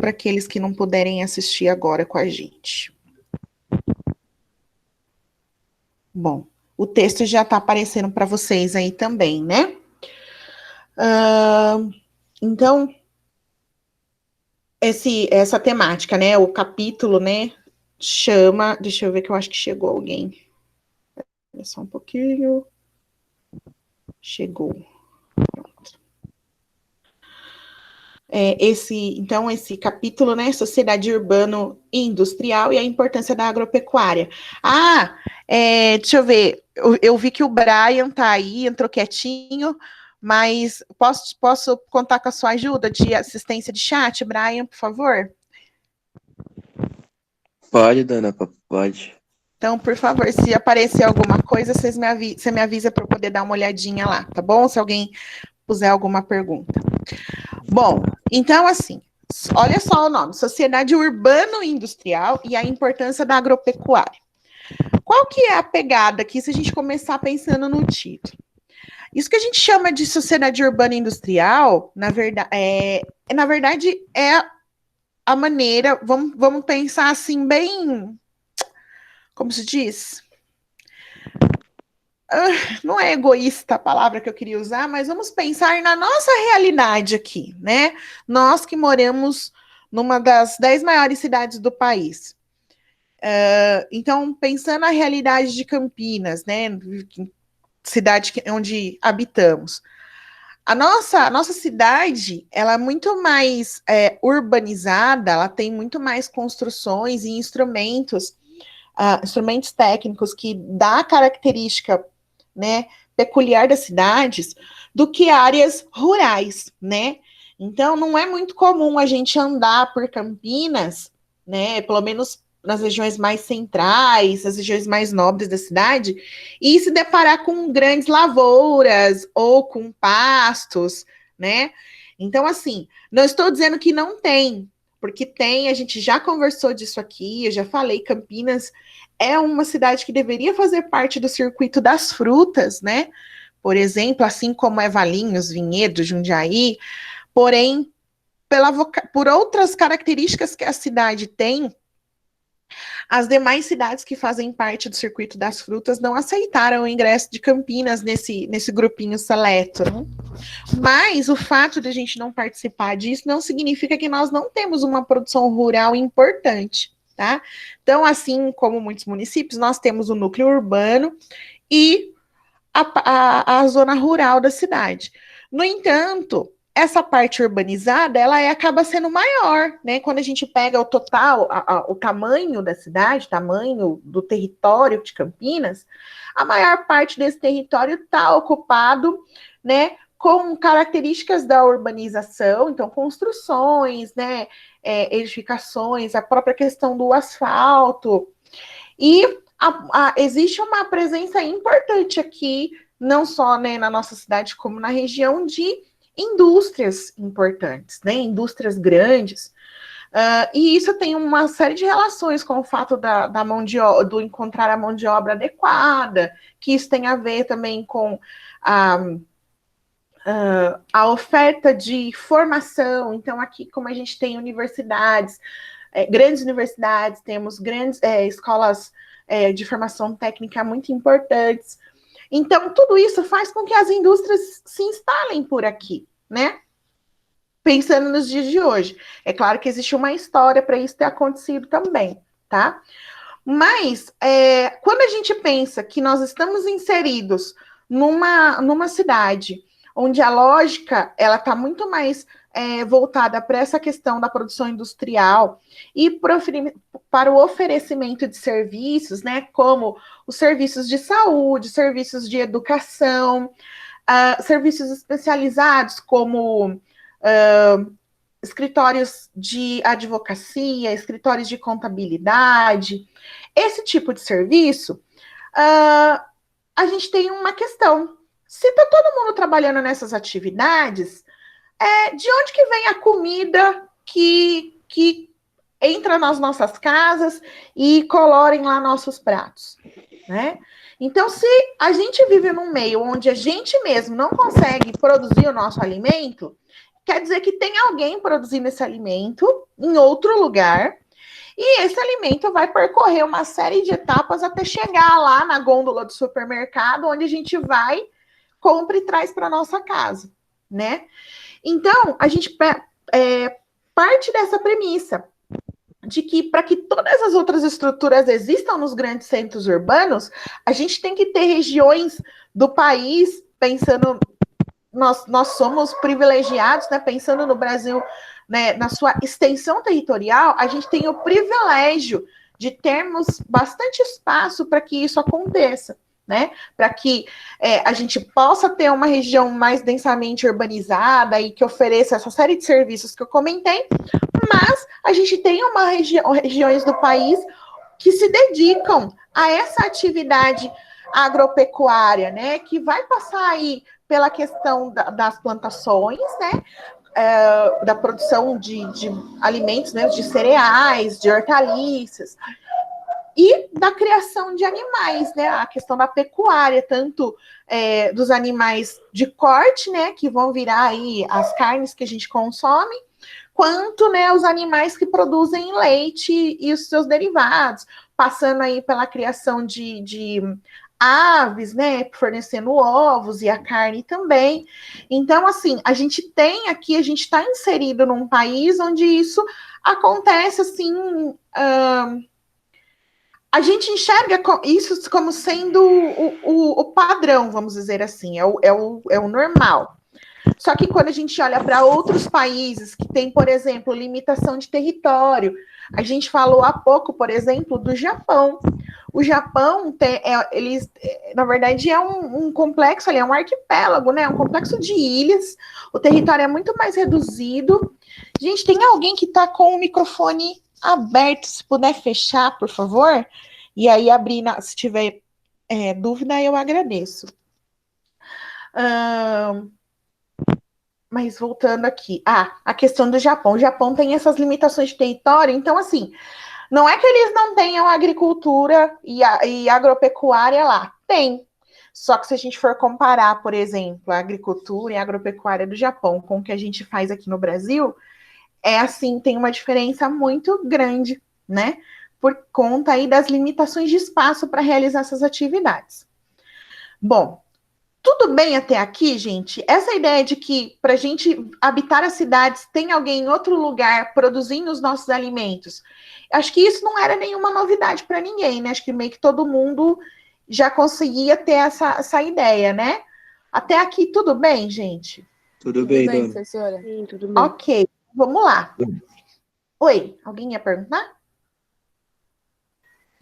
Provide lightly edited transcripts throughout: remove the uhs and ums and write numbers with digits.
para aqueles que não puderem assistir agora com a gente. Bom, o texto já está aparecendo para vocês aí também, né? Então, essa temática, né? O capítulo, né? Chama. Deixa eu ver que eu acho que chegou alguém. Olha só um pouquinho. Chegou. Pronto. Então, esse capítulo, né? Sociedade urbano e industrial e a importância da agropecuária. Deixa eu ver. Eu vi que o Brian tá aí, entrou quietinho, mas posso contar com a sua ajuda de assistência de chat, Brian, por favor? Pode, dona, pode. Então, por favor, se aparecer alguma coisa, você me avisa para eu poder dar uma olhadinha lá, tá bom? Se alguém puser alguma pergunta. Bom, então, assim, olha só o nome, Sociedade Urbano-Industrial e a importância da agropecuária. Qual que é a pegada aqui, se a gente começar pensando no título? Isso que a gente chama de sociedade urbana industrial, na verdade, é a maneira, vamos pensar assim, bem, como se diz? Não é egoísta a palavra que eu queria usar, mas vamos pensar na nossa realidade aqui, né? Nós que moramos numa das 10 maiores cidades do país. Então, pensando na realidade de Campinas, né? Cidade onde habitamos. A nossa cidade, ela é muito mais urbanizada, ela tem muito mais construções e instrumentos técnicos que dá a característica, né, peculiar das cidades do que áreas rurais, né? Então, não é muito comum a gente andar por Campinas, né, pelo menos nas regiões mais centrais, as regiões mais nobres da cidade, e se deparar com grandes lavouras ou com pastos, né? Então, assim, não estou dizendo que não tem, porque tem, a gente já conversou disso aqui, eu já falei, Campinas é uma cidade que deveria fazer parte do circuito das frutas, né? Por exemplo, assim como é Valinhos, Vinhedo, Jundiaí, porém, por outras características que a cidade tem, as demais cidades que fazem parte do circuito das frutas não aceitaram o ingresso de Campinas nesse grupinho seleto, né? Mas o fato de a gente não participar disso não significa que nós não temos uma produção rural importante, tá? Então, assim como muitos municípios, nós temos o núcleo urbano e a zona rural da cidade. No entanto, essa parte urbanizada, acaba sendo maior, né? Quando a gente pega o total, o tamanho da cidade, tamanho do território de Campinas, a maior parte desse território está ocupado, né, com características da urbanização, então construções, né, edificações, a própria questão do asfalto, e existe uma presença importante aqui, não só, né, na nossa cidade, como na região, de indústrias importantes, né, indústrias grandes, e isso tem uma série de relações com o fato da mão de obra, do encontrar a mão de obra adequada, que isso tem a ver também com a oferta de formação. Então, aqui, como a gente tem universidades, grandes universidades, temos grandes escolas de formação técnica muito importantes. Então, tudo isso faz com que as indústrias se instalem por aqui, né? Pensando nos dias de hoje. É claro que existe uma história para isso ter acontecido também, tá? Mas, quando a gente pensa que nós estamos inseridos numa cidade onde a lógica ela está muito mais voltada para essa questão da produção industrial e para o oferecimento de serviços, né, como os serviços de saúde, serviços de educação, serviços especializados como escritórios de advocacia, escritórios de contabilidade, esse tipo de serviço, a gente tem uma questão. Se está todo mundo trabalhando nessas atividades, de onde que vem a comida que entra nas nossas casas e colorem lá nossos pratos, né? Então, se a gente vive num meio onde a gente mesmo não consegue produzir o nosso alimento, quer dizer que tem alguém produzindo esse alimento em outro lugar, e esse alimento vai percorrer uma série de etapas até chegar lá na gôndola do supermercado, onde a gente vai, compra e traz para nossa casa, né? Então, a gente parte dessa premissa de que para que todas as outras estruturas existam nos grandes centros urbanos, a gente tem que ter regiões do país, pensando, nós somos privilegiados, né, pensando no Brasil, né, na sua extensão territorial, a gente tem o privilégio de termos bastante espaço para que isso aconteça, né? Para que a gente possa ter uma região mais densamente urbanizada e que ofereça essa série de serviços que eu comentei, mas a gente tem regiões do país que se dedicam a essa atividade agropecuária, né? Que vai passar aí pela questão das plantações, né? Da produção de alimentos, né? De cereais, de hortaliças, e da criação de animais, né? A questão da pecuária, tanto dos animais de corte, né? Que vão virar aí as carnes que a gente consome, quanto, né, os animais que produzem leite e os seus derivados, passando aí pela criação de aves, né, fornecendo ovos e a carne também. Então, assim, a gente tem aqui, a gente está inserido num país onde isso acontece, assim, a gente enxerga isso como sendo o padrão, vamos dizer assim, é o normal. Só que quando a gente olha para outros países que tem, por exemplo, limitação de território, a gente falou há pouco, por exemplo, do Japão. O Japão eles, na verdade, é um complexo ali, é um arquipélago, né? Um complexo de ilhas. O território é muito mais reduzido. Gente, tem alguém que está com o microfone aberto, se puder fechar, por favor. E aí abrir, se tiver dúvida, eu agradeço. Mas voltando aqui, a questão do Japão. O Japão tem essas limitações de território, então, assim, não é que eles não tenham agricultura e agropecuária lá. Tem. Só que se a gente for comparar, por exemplo, a agricultura e a agropecuária do Japão com o que a gente faz aqui no Brasil, assim, tem uma diferença muito grande, né? Por conta aí das limitações de espaço para realizar essas atividades. Bom, tudo bem até aqui, gente? Essa ideia de que para a gente habitar as cidades tem alguém em outro lugar produzindo os nossos alimentos, acho que isso não era nenhuma novidade para ninguém, né? Acho que meio que todo mundo já conseguia ter essa ideia, né? Até aqui, tudo bem, gente? Tudo bem, dona? professora. Sim, tudo bem. Ok, vamos lá. Oi, alguém ia perguntar?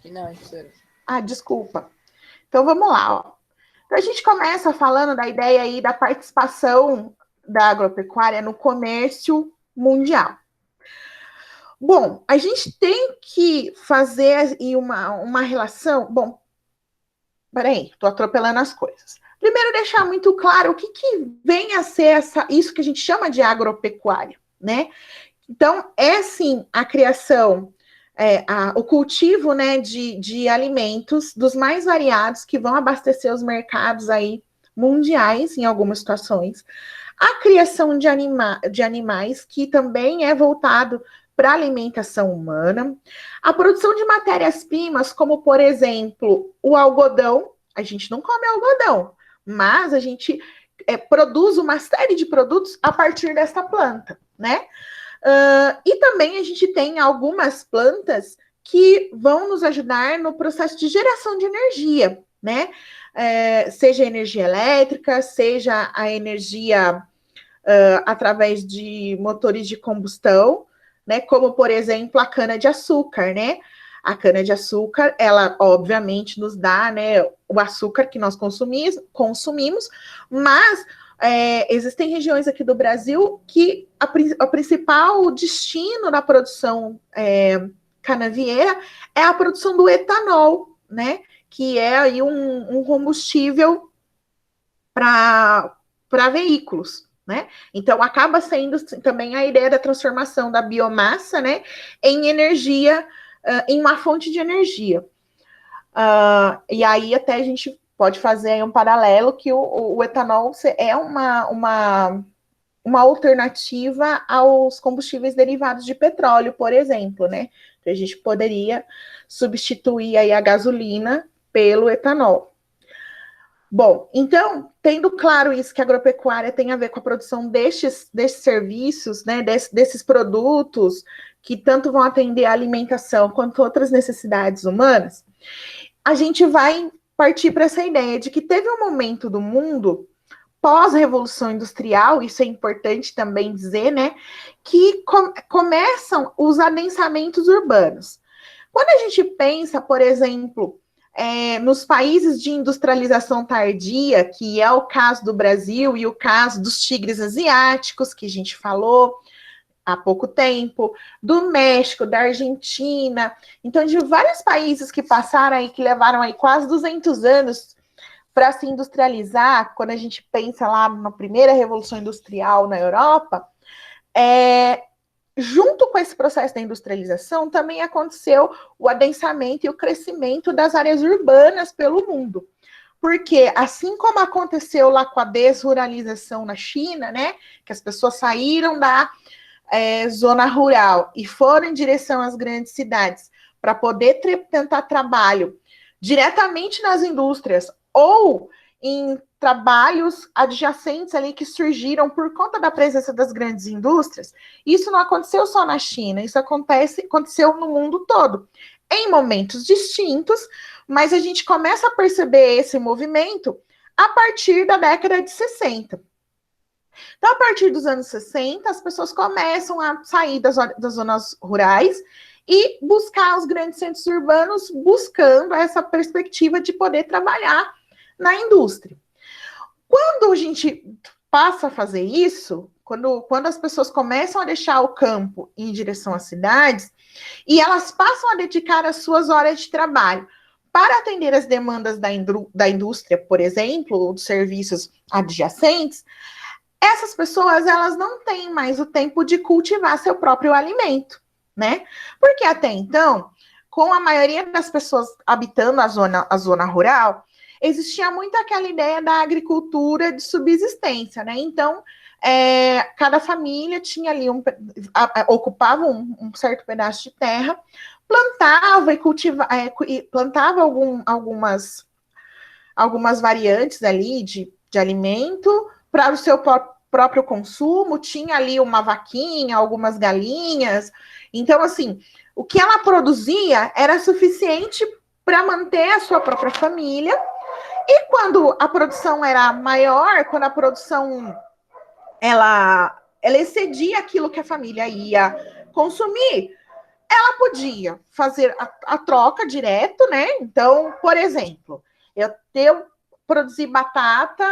Não, professora. Desculpa. Então vamos lá, ó. Então, a gente começa falando da ideia aí da participação da agropecuária no comércio mundial. Bom, a gente tem que fazer aí uma relação. Bom, peraí, estou atropelando as coisas. Primeiro, deixar muito claro o que vem a ser isso que a gente chama de agropecuária, né? Então, sim a criação, o cultivo, né, de alimentos dos mais variados que vão abastecer os mercados aí mundiais em algumas situações. A criação de animais, que também é voltado para a alimentação humana. A produção de matérias-primas, como, por exemplo, o algodão. A gente não come algodão, mas a gente produz uma série de produtos a partir dessa planta, né? E também a gente tem algumas plantas que vão nos ajudar no processo de geração de energia, né? Seja a energia elétrica, seja a energia através de motores de combustão, né? Como, por exemplo, a cana-de-açúcar, né? A cana-de-açúcar, ela obviamente nos dá, né, o açúcar que nós consumimos, mas existem regiões aqui do Brasil que o principal destino da produção canavieira é a produção do etanol, né? Que é aí um combustível para veículos, né? Então acaba sendo também a ideia da transformação da biomassa, né, em energia, em uma fonte de energia. E aí até a gente pode fazer um paralelo que o etanol é uma alternativa aos combustíveis derivados de petróleo, por exemplo, né? A gente poderia substituir aí a gasolina pelo etanol. Bom, então, tendo claro isso, que a agropecuária tem a ver com a produção destes serviços, né, desses produtos que tanto vão atender a alimentação quanto outras necessidades humanas, a gente vai partir para essa ideia de que teve um momento do mundo pós-revolução industrial, isso é importante também dizer, né, que começam os adensamentos urbanos. Quando a gente pensa, por exemplo, nos países de industrialização tardia, que é o caso do Brasil e o caso dos tigres asiáticos, que a gente falou há pouco tempo, do México, da Argentina, então de vários países que passaram aí, que levaram aí quase 200 anos para se industrializar, quando a gente pensa lá na primeira revolução industrial na Europa, junto com esse processo da industrialização, também aconteceu o adensamento e o crescimento das áreas urbanas pelo mundo. Porque, assim como aconteceu lá com a desruralização na China, né, que as pessoas saíram da zona rural e foram em direção às grandes cidades para poder tentar trabalho diretamente nas indústrias ou em trabalhos adjacentes ali que surgiram por conta da presença das grandes indústrias, isso não aconteceu só na China, isso aconteceu no mundo todo, em momentos distintos, mas a gente começa a perceber esse movimento a partir da década de 60. Então, a partir dos anos 60, as pessoas começam a sair das zonas rurais e buscar os grandes centros urbanos, buscando essa perspectiva de poder trabalhar na indústria. Quando a gente passa a fazer isso, quando as pessoas começam a deixar o campo em direção às cidades, e elas passam a dedicar as suas horas de trabalho para atender as demandas da indústria, por exemplo, ou dos serviços adjacentes, essas pessoas, elas não têm mais o tempo de cultivar seu próprio alimento, né? Porque até então, com a maioria das pessoas habitando a zona rural, existia muito aquela ideia da agricultura de subsistência, né? Então, cada família tinha ali ocupava um certo pedaço de terra, plantava e plantava algumas variantes ali de alimento para o seu próprio consumo, tinha ali uma vaquinha, algumas galinhas. Então, assim, o que ela produzia era suficiente para manter a sua própria família. E quando a produção era maior, quando a produção ela excedia aquilo que a família ia consumir, ela podia fazer a troca direto, né? Então, por exemplo, eu produzi batata,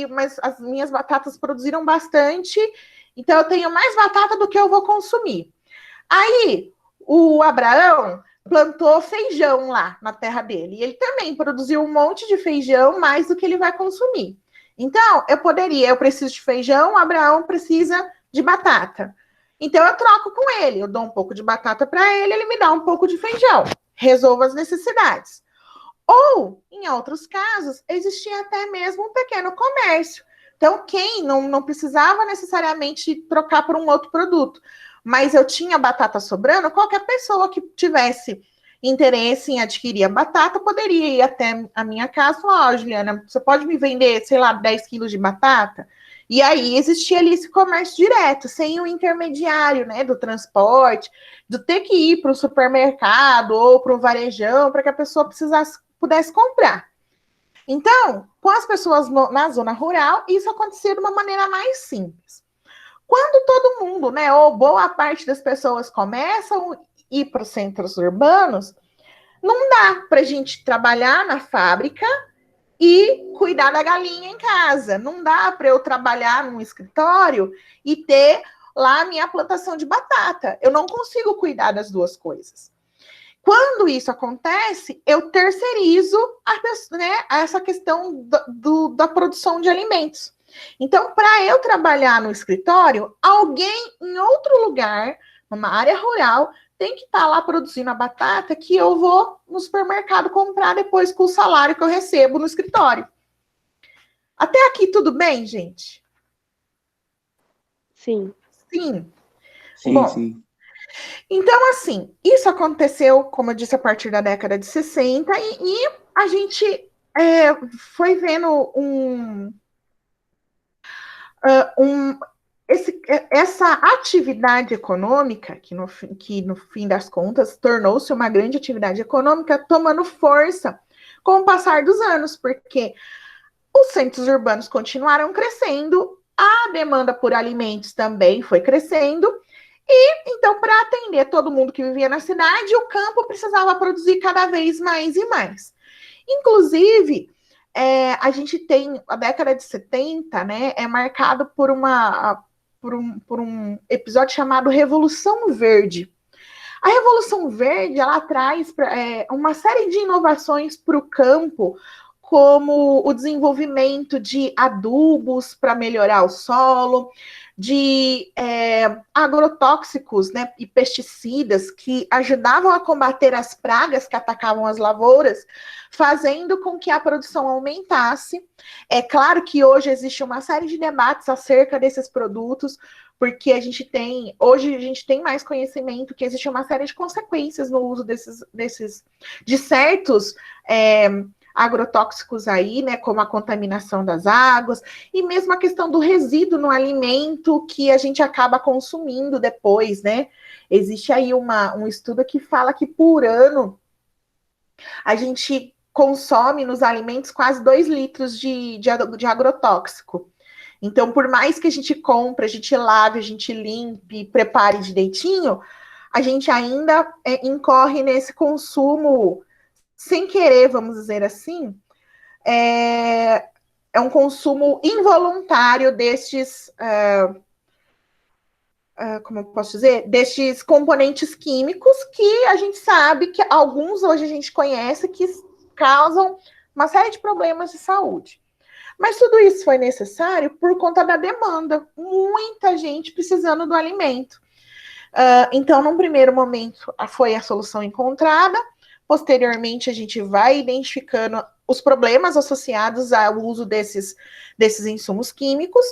mas as minhas batatas produziram bastante, então eu tenho mais batata do que eu vou consumir. Aí, o Abraão plantou feijão lá na terra dele, e ele também produziu um monte de feijão, mais do que ele vai consumir. Então, eu preciso de feijão, o Abraão precisa de batata. Então, eu troco com ele, eu dou um pouco de batata para ele, ele me dá um pouco de feijão, resolvo as necessidades. Ou, em outros casos, existia até mesmo um pequeno comércio. Então, quem não precisava necessariamente trocar por um outro produto, mas eu tinha batata sobrando, qualquer pessoa que tivesse interesse em adquirir a batata poderia ir até a minha casa e falar: ó, Juliana, você pode me vender, sei lá, 10 quilos de batata? E aí existia ali esse comércio direto, sem o intermediário, né, do transporte, do ter que ir para o supermercado ou para o varejão para que a pessoa pudesse comprar. Então, com as pessoas na zona rural, isso acontecia de uma maneira mais simples. Quando todo mundo, né, ou boa parte das pessoas começam a ir para os centros urbanos, não dá para a gente trabalhar na fábrica e cuidar da galinha em casa. Não dá para eu trabalhar num escritório e ter lá a minha plantação de batata. Eu não consigo cuidar das duas coisas. Quando isso acontece, eu terceirizo essa questão da produção de alimentos. Então, para eu trabalhar no escritório, alguém em outro lugar, numa área rural, tem que estar lá produzindo a batata que eu vou no supermercado comprar depois com o salário que eu recebo no escritório. Até aqui tudo bem, gente? Sim. Sim. Sim, Bom, sim. então, assim, isso aconteceu, como eu disse, a partir da década de 60, e a gente foi vendo um, essa atividade econômica, que no fim das contas tornou-se uma grande atividade econômica, tomando força com o passar dos anos, porque os centros urbanos continuaram crescendo, a demanda por alimentos também foi crescendo, e então, para atender todo mundo que vivia na cidade, o campo precisava produzir cada vez mais e mais. Inclusive, a gente tem a década de 70, né, é marcado por um episódio chamado Revolução Verde. A Revolução Verde, ela traz uma série de inovações para o campo, como o desenvolvimento de adubos para melhorar o solo, de agrotóxicos, né, e pesticidas que ajudavam a combater as pragas que atacavam as lavouras, fazendo com que a produção aumentasse. É claro que hoje existe uma série de debates acerca desses produtos, porque hoje a gente tem mais conhecimento que existe uma série de consequências no uso de certos agrotóxicos aí, né, como a contaminação das águas, e mesmo a questão do resíduo no alimento que a gente acaba consumindo depois, né? Existe aí um estudo que fala que por ano a gente consome nos alimentos quase 2 litros de agrotóxico. Então, por mais que a gente compre, a gente lave, a gente limpe, prepare direitinho, a gente ainda incorre nesse consumo sem querer, vamos dizer assim, é um consumo involuntário como eu posso dizer, destes componentes químicos que a gente sabe que alguns hoje a gente conhece que causam uma série de problemas de saúde. Mas tudo isso foi necessário por conta da demanda. Muita gente precisando do alimento. Então, num primeiro momento, foi a solução encontrada. Posteriormente, a gente vai identificando os problemas associados ao uso desses insumos químicos.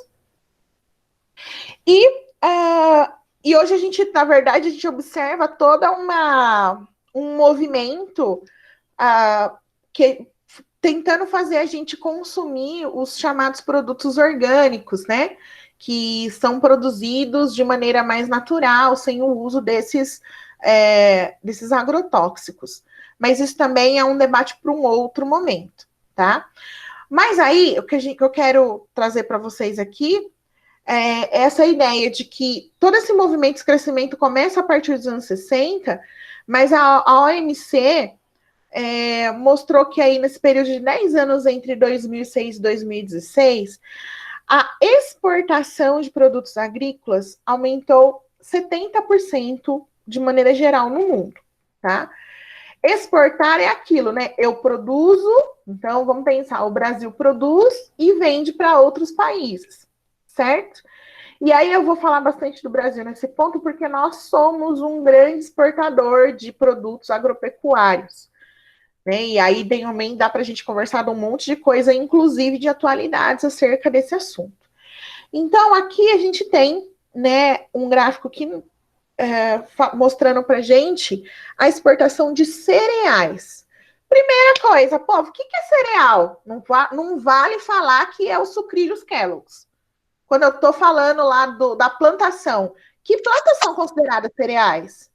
E hoje a gente, na verdade, a gente observa toda um movimento que tentando fazer a gente consumir os chamados produtos orgânicos, né? Que são produzidos de maneira mais natural, sem o uso desses agrotóxicos. Mas isso também é um debate para um outro momento, tá? Mas aí, o que eu quero trazer para vocês aqui é essa ideia de que todo esse movimento de crescimento começa a partir dos anos 60, mas a OMC mostrou que aí nesse período de 10 anos, entre 2006 e 2016, a exportação de produtos agrícolas aumentou 70% de maneira geral no mundo, tá? Exportar é aquilo, né? Eu produzo, então vamos pensar, o Brasil produz e vende para outros países, certo? E aí eu vou falar bastante do Brasil nesse ponto, porque nós somos um grande exportador de produtos agropecuários. Né? E aí também dá para a gente conversar de um monte de coisa, inclusive de atualidades acerca desse assunto. Então, aqui a gente tem, né, um gráfico que mostrando para a gente a exportação de cereais. Primeira coisa, povo, o que é cereal? Não vale falar que é o sucrilhos Kellogg's. Quando eu estou falando lá da plantação, que plantas são consideradas cereais?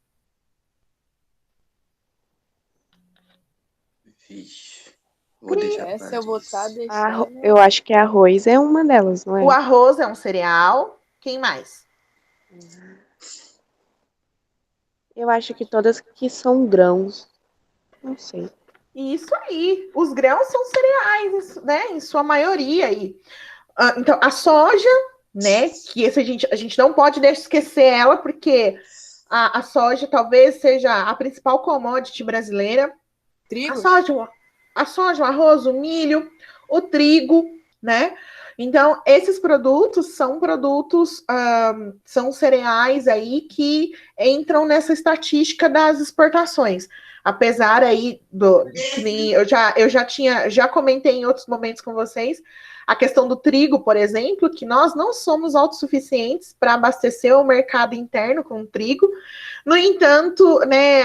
Vixe. Vou deixar Essa pra eu vou estar deixando. Eu acho que arroz é uma delas, não é? O arroz é um cereal. Quem mais? Eu acho que todas que são grãos. Não sei. Isso aí. Os grãos são cereais, né? Em sua maioria aí. Então, a soja, né? Que a gente não pode esquecer ela, porque a soja talvez seja a principal commodity brasileira. Trigo? A soja, o arroz, o milho, o trigo, né? Então, esses produtos são cereais aí que entram nessa estatística das exportações. Apesar aí que nem já comentei em outros momentos com vocês, a questão do trigo, por exemplo, que nós não somos autossuficientes para abastecer o mercado interno com trigo. No entanto, né,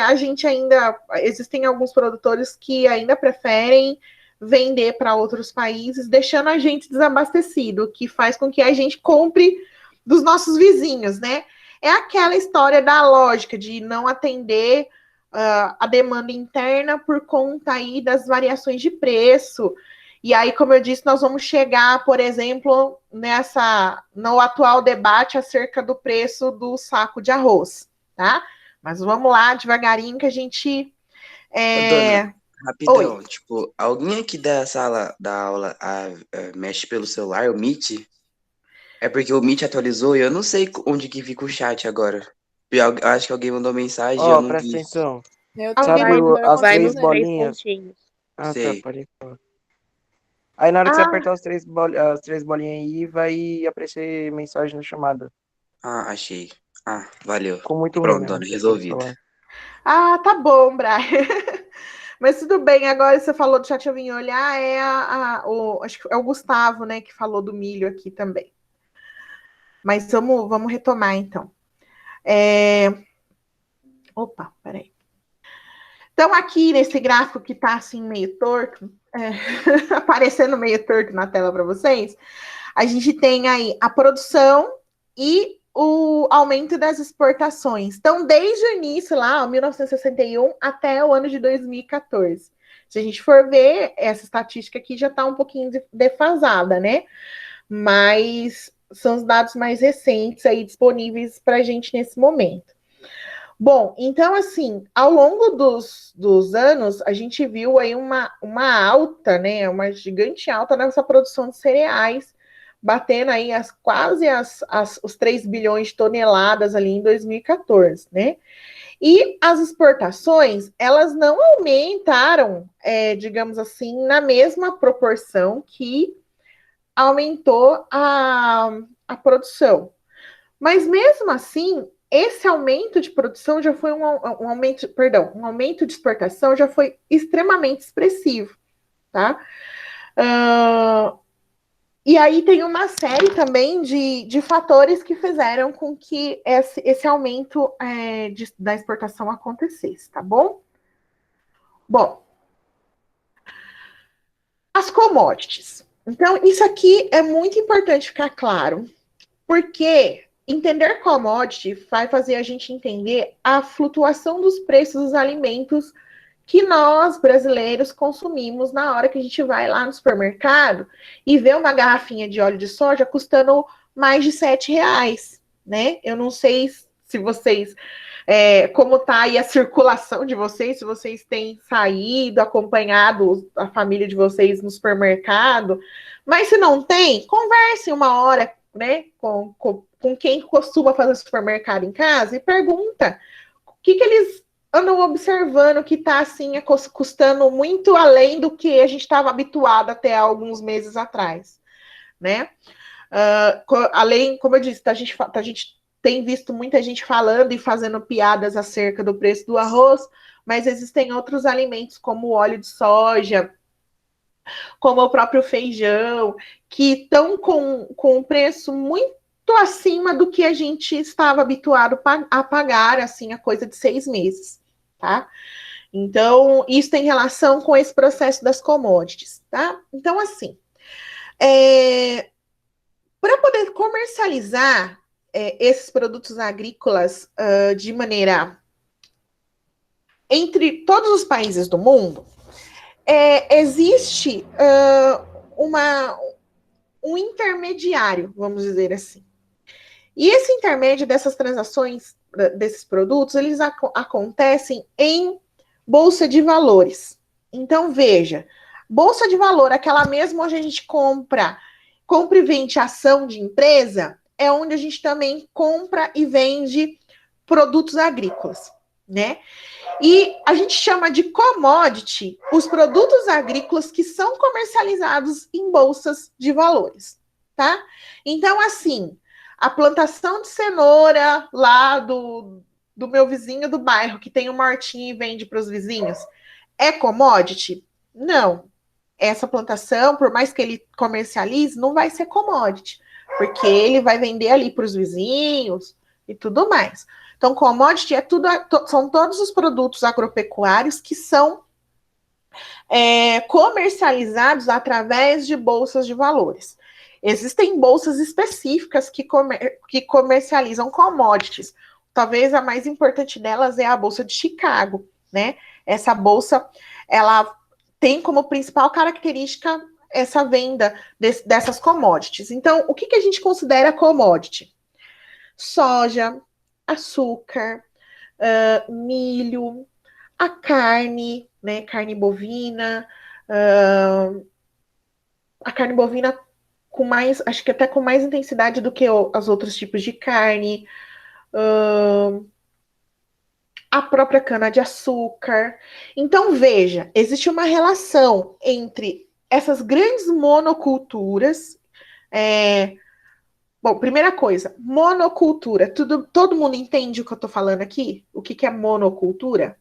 existem alguns produtores que ainda preferem vender para outros países, deixando a gente desabastecido, que faz com que a gente compre dos nossos vizinhos, né? É aquela história da lógica de não atender a demanda interna por conta aí das variações de preço. E aí, como eu disse, nós vamos chegar, por exemplo, no atual debate acerca do preço do saco de arroz, tá? Mas vamos lá, devagarinho, que a gente... Dona, rapidão, Oi. tipo, alguém aqui da sala da aula mexe pelo celular, o Meet? É porque o Meet atualizou e eu não sei onde que fica o chat agora. Eu acho que alguém mandou mensagem e eu Ó, não presta vi. atenção. Meu Alguém Sabe mandou as vai três nos acontecer. 3 bolinhas? pontinhos. Ah, tá, Sei. pode falar. Aí na hora que você Ah, apertar as três bolinhas aí, vai aparecer mensagem na chamada. Ah, achei. Ah, valeu. Ficou muito ruim Pronto, mesmo dona, pelo resolvido. celular. tá bom, Brian. Mas tudo bem, agora você falou do chat, eu vim olhar, acho que é o Gustavo, né, que falou do milho aqui também. Mas vamos retomar, então. Opa, peraí. Então, aqui nesse gráfico que está assim, meio torto, aparecendo meio torto na tela para vocês, a gente tem aí a produção e o aumento das exportações. Então, desde o início, lá, 1961, até o ano de 2014. Se a gente for ver, essa estatística aqui já está um pouquinho defasada, né? Mas são os dados mais recentes aí disponíveis para a gente nesse momento. Bom, então, assim, ao longo dos anos, a gente viu aí uma alta, né? Uma gigante alta nessa produção de cereais, batendo aí quase os 3 bilhões de toneladas ali em 2014, né? E as exportações, elas não aumentaram, digamos assim, na mesma proporção que aumentou a produção. Mas mesmo assim, esse aumento de produção já foi um aumento de exportação já foi extremamente expressivo, tá? E aí tem uma série também de fatores que fizeram com que esse aumento da exportação acontecesse, tá bom? Bom, as commodities. Então, isso aqui é muito importante ficar claro, porque entender commodity vai fazer a gente entender a flutuação dos preços dos alimentos que nós, brasileiros, consumimos na hora que a gente vai lá no supermercado e vê uma garrafinha de óleo de soja custando mais de R$ 7, né? Eu não sei se vocês, como tá aí a circulação de vocês, se vocês têm saído, acompanhado a família de vocês no supermercado, mas se não tem, converse uma hora, né, com quem costuma fazer supermercado em casa e pergunta o que eles andam observando que está assim custando muito além do que a gente estava habituado até alguns meses atrás, né? Além, como eu disse, a gente tem visto muita gente falando e fazendo piadas acerca do preço do arroz, mas existem outros alimentos como o óleo de soja, como o próprio feijão, que estão com um preço muito acima do que a gente estava habituado a pagar, assim, a coisa de 6 meses, tá? Então, isso tem relação com esse processo das commodities, tá? Então, assim, para poder comercializar esses produtos agrícolas de maneira entre todos os países do mundo, existe um intermediário, vamos dizer assim. E esse intermédio dessas transações, desses produtos, eles acontecem em bolsa de valores. Então, veja, bolsa de valor, aquela mesma onde a gente compra e vende ação de empresa, é onde a gente também compra e vende produtos agrícolas, né? E a gente chama de commodity os produtos agrícolas que são comercializados em bolsas de valores, tá? Então, assim, a plantação de cenoura lá do meu vizinho do bairro, que tem uma hortinha e vende para os vizinhos, é commodity? Não. Essa plantação, por mais que ele comercialize, não vai ser commodity, porque ele vai vender ali para os vizinhos e tudo mais. Então, commodity é tudo, são todos os produtos agropecuários que são comercializados através de bolsas de valores. Existem bolsas específicas que comercializam commodities. Talvez a mais importante delas é a Bolsa de Chicago, né? Essa bolsa, ela tem como principal característica essa venda dessas commodities. Então, o que a gente considera commodity? Soja, açúcar, milho, a carne, né? Carne bovina, a carne bovina com mais, acho que até com mais intensidade do que os outros tipos de carne, a própria cana-de-açúcar. Então, veja, existe uma relação entre essas grandes monoculturas. Bom, primeira coisa, monocultura. Todo mundo entende o que eu estou falando aqui? O que é monocultura?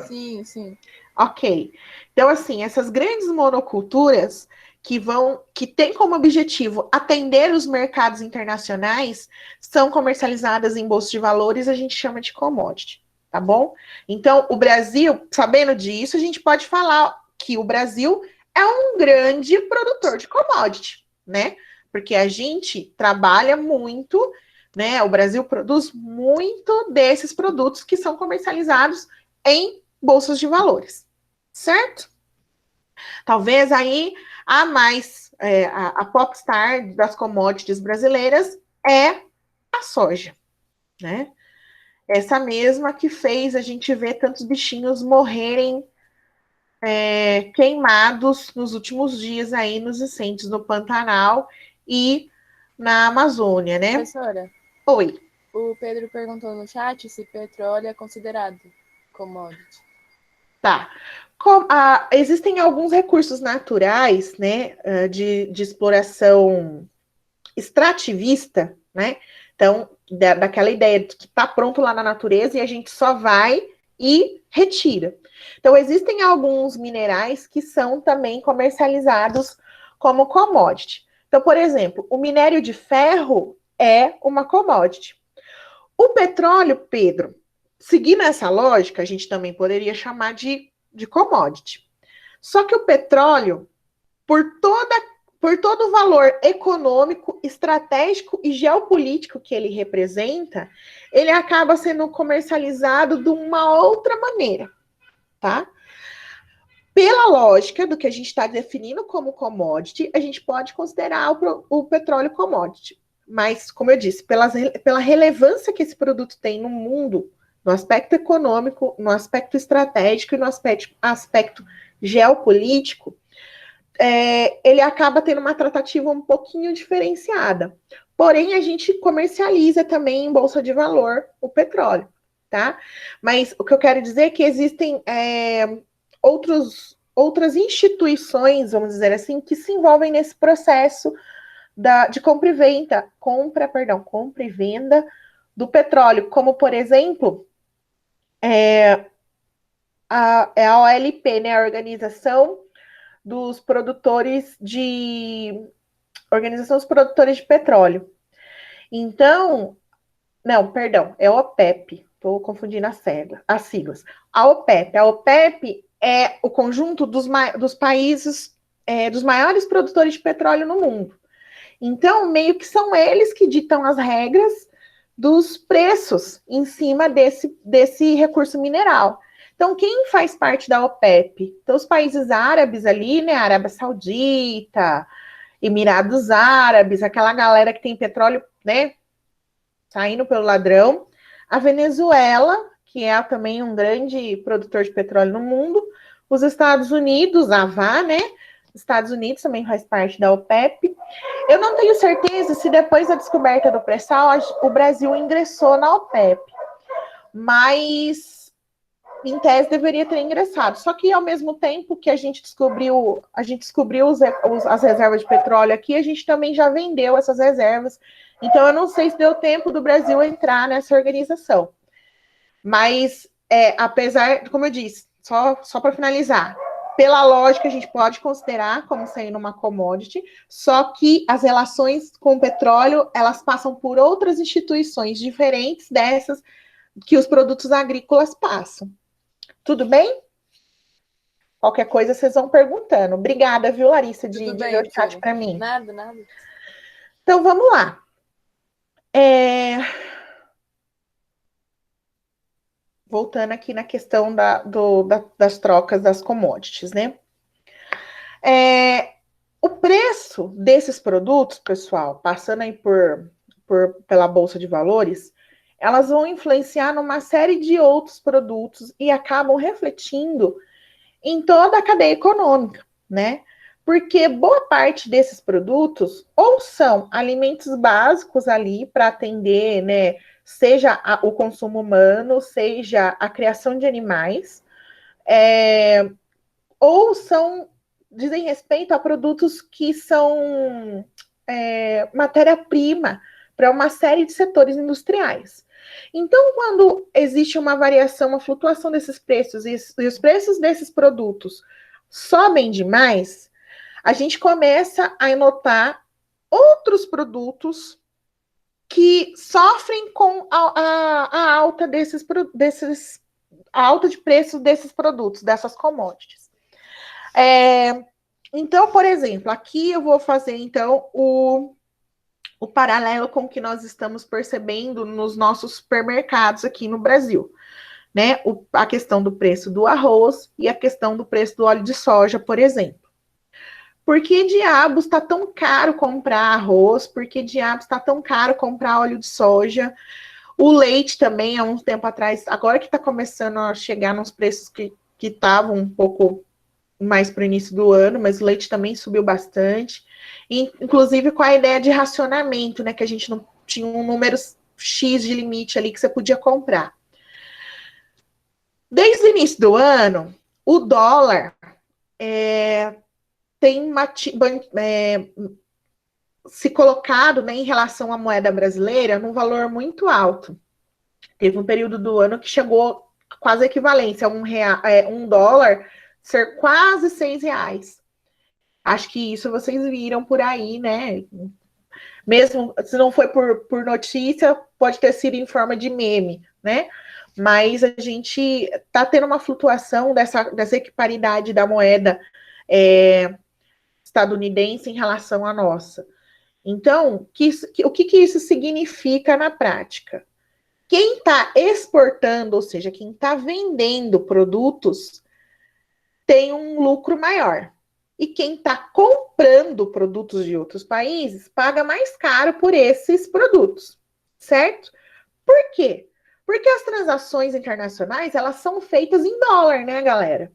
Sim, sim. Ok. Então, assim, essas grandes monoculturas que têm como objetivo atender os mercados internacionais são comercializadas em bolsa de valores, a gente chama de commodity, tá bom? Então, o Brasil, sabendo disso, a gente pode falar que o Brasil é um grande produtor de commodity, né? Porque a gente trabalha muito, né? O Brasil produz muito desses produtos que são comercializados em bolsas de valores, certo? Talvez aí a mais, a popstar das commodities brasileiras é a soja, né? Essa mesma que fez a gente ver tantos bichinhos morrerem queimados nos últimos dias aí nos incêndios no Pantanal e na Amazônia, né? Professora, Oi. o Pedro perguntou no chat se petróleo é considerado commodity. Tá. Existem alguns recursos naturais, né, de exploração extrativista, né? Então, daquela ideia de que está pronto lá na natureza e a gente só vai e retira. Então, existem alguns minerais que são também comercializados como commodity. Então, por exemplo, o minério de ferro é uma commodity. O petróleo, Pedro, seguindo essa lógica, a gente também poderia chamar de commodity. Só que o petróleo, por todo o valor econômico, estratégico e geopolítico que ele representa, ele acaba sendo comercializado de uma outra maneira, tá? Pela lógica do que a gente está definindo como commodity, a gente pode considerar o petróleo commodity. Mas, como eu disse, pela relevância que esse produto tem no mundo, no aspecto econômico, no aspecto estratégico e no aspecto geopolítico, ele acaba tendo uma tratativa um pouquinho diferenciada. Porém, a gente comercializa também em bolsa de valor o petróleo, tá? Mas o que eu quero dizer é que existem outras instituições, vamos dizer assim, que se envolvem nesse processo de compra e venda do petróleo, como, por exemplo, a OLP, né, a Organização dos Produtores de Petróleo. Então, não, perdão, é a OPEP, estou confundindo as siglas. A OPEP é o conjunto dos países, dos maiores produtores de petróleo no mundo. Então, meio que são eles que ditam as regras dos preços em cima desse recurso mineral. Então, quem faz parte da OPEP? Então, os países árabes ali, né? Arábia Saudita, Emirados Árabes, aquela galera que tem petróleo, né? Saindo pelo ladrão. A Venezuela, que é também um grande produtor de petróleo no mundo. Os Estados Unidos, a AVA, né? Estados Unidos também faz parte da OPEP. Eu não tenho certeza se depois da descoberta do pré-sal o Brasil ingressou na OPEP. Mas em tese deveria ter ingressado. Só que ao mesmo tempo que a gente descobriu as reservas de petróleo aqui, a gente também já vendeu essas reservas. Então eu não sei se deu tempo do Brasil entrar nessa organização. Mas apesar, como eu disse, só para finalizar, pela lógica a gente pode considerar como sendo uma commodity, só que as relações com o petróleo, elas passam por outras instituições diferentes dessas que os produtos agrícolas passam. Tudo bem? Qualquer coisa vocês vão perguntando. Obrigada, viu, Larissa, de ler o chat para mim. Nada. Então, vamos lá. Voltando aqui na questão das trocas das commodities, né? O preço desses produtos, pessoal, passando aí pela Bolsa de Valores, elas vão influenciar numa série de outros produtos e acabam refletindo em toda a cadeia econômica, né? Porque boa parte desses produtos ou são alimentos básicos ali para atender, né? Seja o consumo humano, seja a criação de animais, ou dizem respeito a produtos que são matéria-prima para uma série de setores industriais. Então, quando existe uma variação, uma flutuação desses preços e os preços desses produtos sobem demais, a gente começa a notar outros produtos que sofrem com a alta a alta de preço desses produtos, dessas commodities. Então, por exemplo, aqui eu vou fazer então o paralelo com o que nós estamos percebendo nos nossos supermercados aqui no Brasil, né? A questão do preço do arroz e a questão do preço do óleo de soja, por exemplo. Por que diabos está tão caro comprar arroz? Por que diabos está tão caro comprar óleo de soja? O leite também, há um tempo atrás, agora que está começando a chegar nos preços que estavam um pouco mais para o início do ano, mas o leite também subiu bastante, inclusive com a ideia de racionamento, né, que a gente não tinha um número X de limite ali que você podia comprar. Desde o início do ano, o dólar tem se colocado, né, em relação à moeda brasileira num valor muito alto. Teve um período do ano que chegou quase a equivalência a um dólar ser quase R$6. Acho que isso vocês viram por aí, né? Mesmo se não foi por notícia, pode ter sido em forma de meme, né? Mas a gente está tendo uma flutuação dessa equiparidade da moeda estadunidense em relação à nossa. Então, o que isso significa na prática? Quem está exportando, ou seja, quem está vendendo produtos, tem um lucro maior. E quem está comprando produtos de outros países paga mais caro por esses produtos, certo? Por quê? Porque as transações internacionais, elas são feitas em dólar, né, galera?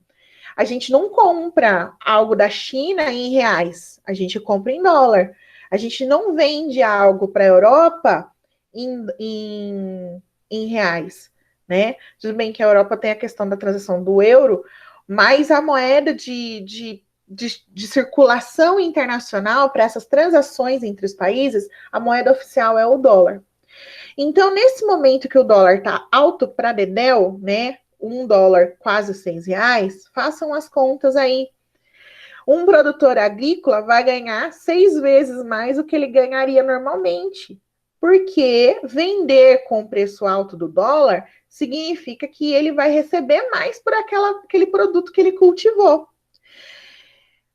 A gente não compra algo da China em reais, a gente compra em dólar. A gente não vende algo para a Europa em reais, né? Tudo bem que a Europa tem a questão da transação do euro, mas a moeda de circulação internacional para essas transações entre os países, a moeda oficial é o dólar. Então, nesse momento que o dólar está alto para dedéu, né? $1 quase R$6, façam as contas aí. Um produtor agrícola vai ganhar 6 vezes mais do que ele ganharia normalmente. Porque vender com o preço alto do dólar significa que ele vai receber mais por aquele produto que ele cultivou.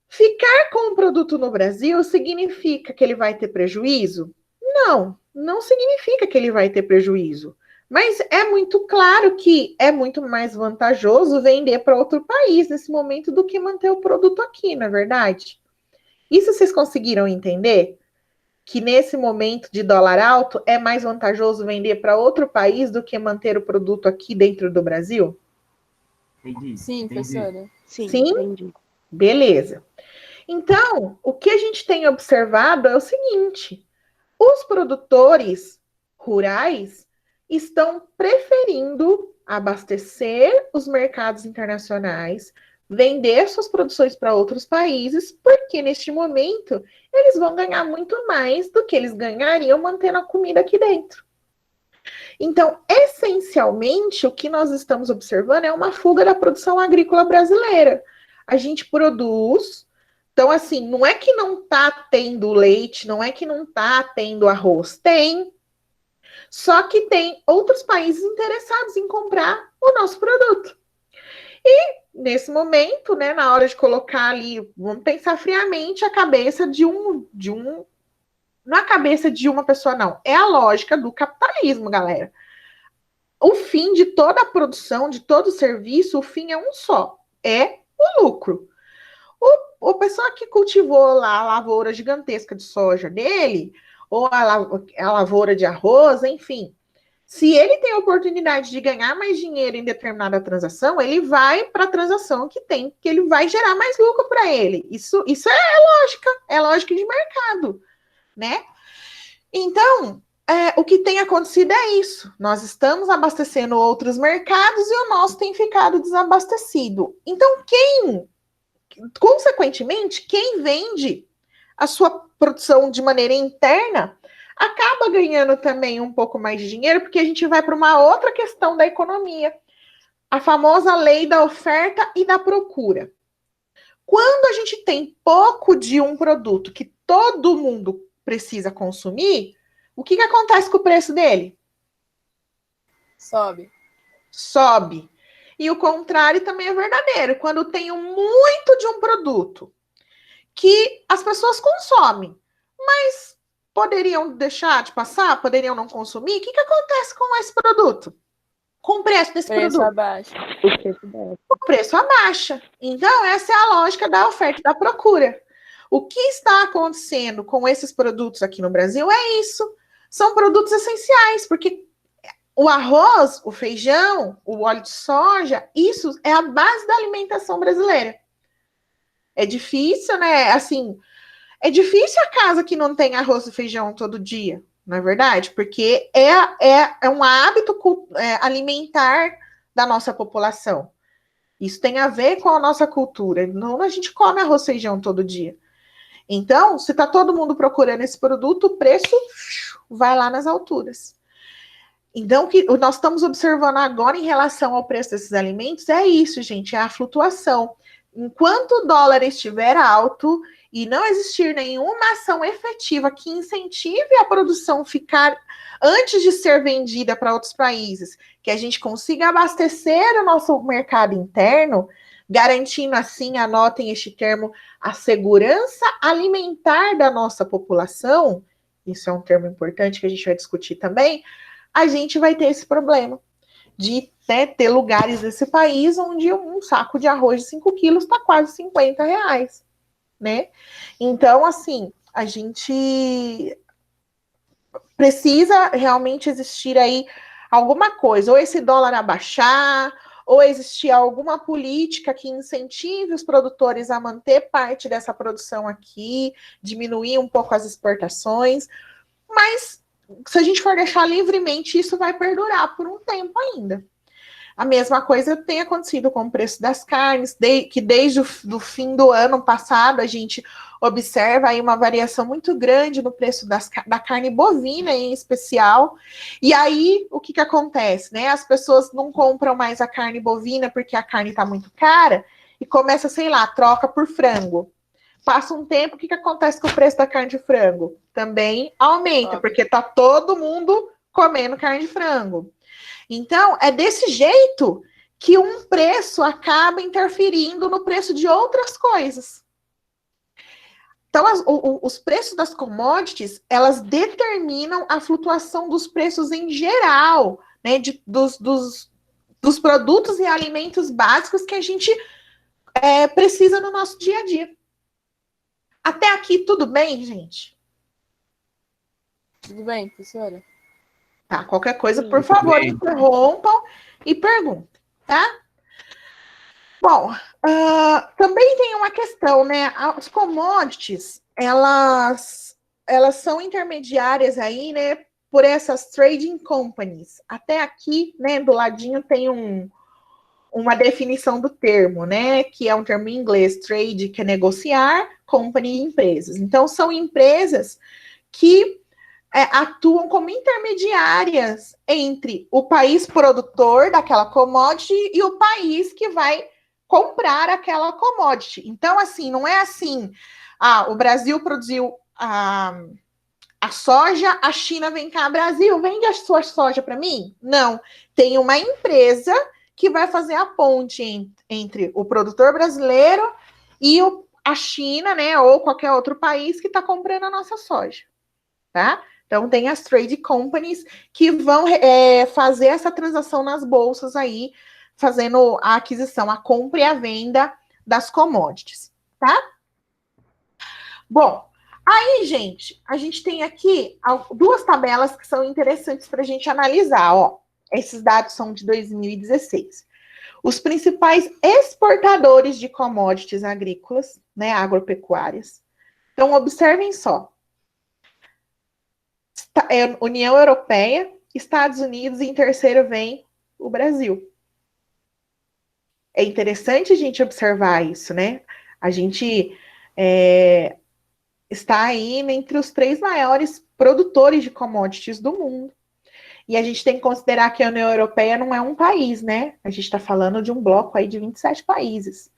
Ficar com o produto no Brasil significa que ele vai ter prejuízo? Não significa que ele vai ter prejuízo. Mas é muito claro que é muito mais vantajoso vender para outro país nesse momento do que manter o produto aqui, não é verdade? Isso vocês conseguiram entender? Que nesse momento de dólar alto é mais vantajoso vender para outro país do que manter o produto aqui dentro do Brasil? Entendi. Sim, professora. Sim, Sim? entendi. Beleza. Então, o que a gente tem observado é o seguinte: os produtores rurais estão preferindo abastecer os mercados internacionais, vender suas produções para outros países, porque neste momento eles vão ganhar muito mais do que eles ganhariam mantendo a comida aqui dentro. Então, essencialmente, o que nós estamos observando é uma fuga da produção agrícola brasileira. A gente produz, então assim, não é que não está tendo leite, não é que não está tendo arroz, tem. Só que tem outros países interessados em comprar o nosso produto. E nesse momento, né, na hora de colocar ali, vamos pensar friamente a cabeça não é a cabeça de uma pessoa, não. É a lógica do capitalismo, galera. O fim de toda a produção, de todo o serviço, o fim é um só. É o lucro. O pessoa que cultivou lá a lavoura gigantesca de soja dele, ou a lavoura de arroz, enfim. Se ele tem a oportunidade de ganhar mais dinheiro em determinada transação, ele vai para a transação que ele vai gerar mais lucro para ele. Isso é lógica de mercado, né? Então, o que tem acontecido é isso. Nós estamos abastecendo outros mercados e o nosso tem ficado desabastecido. Então, consequentemente, quem vende a sua produção de maneira interna acaba ganhando também um pouco mais de dinheiro, porque a gente vai para uma outra questão da economia, a famosa lei da oferta e da procura. Quando a gente tem pouco de um produto que todo mundo precisa consumir, o que acontece com o preço dele? Sobe. E o contrário também é verdadeiro. Quando tem muito de um produto que as pessoas consomem, mas poderiam deixar de passar, poderiam não consumir, o que acontece com esse produto? Com o preço desse produto? Abaixa. O preço abaixa. Então, essa é a lógica da oferta e da procura. O que está acontecendo com esses produtos aqui no Brasil é isso. São produtos essenciais, porque o arroz, o feijão, o óleo de soja, isso é a base da alimentação brasileira. É difícil, né? Assim, é difícil a casa que não tem arroz e feijão todo dia, não é verdade? Porque é um hábito alimentar da nossa população. Isso tem a ver com a nossa cultura. Não a gente come arroz e feijão todo dia. Então, se está todo mundo procurando esse produto, o preço vai lá nas alturas. Então, o que nós estamos observando agora em relação ao preço desses alimentos é isso, gente, é a flutuação. Enquanto o dólar estiver alto e não existir nenhuma ação efetiva que incentive a produção ficar antes de ser vendida para outros países, que a gente consiga abastecer o nosso mercado interno, garantindo assim, anotem este termo, a segurança alimentar da nossa população, isso é um termo importante que a gente vai discutir também, a gente vai ter esse problema de ter lugares desse país onde um saco de arroz de 5 quilos está quase R$50, né? Então, assim, a gente precisa realmente existir aí alguma coisa, ou esse dólar abaixar, ou existir alguma política que incentive os produtores a manter parte dessa produção aqui, diminuir um pouco as exportações, mas se a gente for deixar livremente, isso vai perdurar por um tempo ainda. A mesma coisa tem acontecido com o preço das carnes, que desde o fim do ano passado a gente observa aí uma variação muito grande no preço da carne bovina em especial. E aí, o que acontece, né? As pessoas não compram mais a carne bovina porque a carne está muito cara e começa, sei lá, troca por frango. Passa um tempo, o que acontece com o preço da carne de frango? Também aumenta, porque tá todo mundo comendo carne de frango. Então, é desse jeito que um preço acaba interferindo no preço de outras coisas. Então, os preços das commodities, elas determinam a flutuação dos preços em geral, né, dos produtos e alimentos básicos que a gente precisa no nosso dia a dia. Até aqui, tudo bem, gente? Tudo bem, professora? Tá, qualquer coisa, por favor, interrompam e perguntem, tá? Bom, também tem uma questão, né? As commodities, elas são intermediárias aí, né? por essas trading companies. Até aqui, né, do ladinho tem uma definição do termo, né, que é um termo em inglês, trade, que é negociar, company, empresas. Então, são empresas que atuam como intermediárias entre o país produtor daquela commodity e o país que vai comprar aquela commodity. Então, assim, não é assim, o Brasil produziu a soja, a China vem cá, Brasil, vende a sua soja para mim? Não. Tem uma empresa que vai fazer a ponte entre o produtor brasileiro e a China, né, ou qualquer outro país que está comprando a nossa soja, tá? Então, tem as trade companies que vão fazer essa transação nas bolsas aí, fazendo a aquisição, a compra e a venda das commodities, tá? Bom, aí, gente, a gente tem aqui duas tabelas que são interessantes para a gente analisar, ó. Esses dados são de 2016. Os principais exportadores de commodities agrícolas, né, agropecuárias. Então, observem só. União Europeia, Estados Unidos e em terceiro vem o Brasil. É interessante a gente observar isso, né? A gente está aí entre os 3 maiores produtores de commodities do mundo. E a gente tem que considerar que a União Europeia não é um país, né? A gente está falando de um bloco aí de 27 países.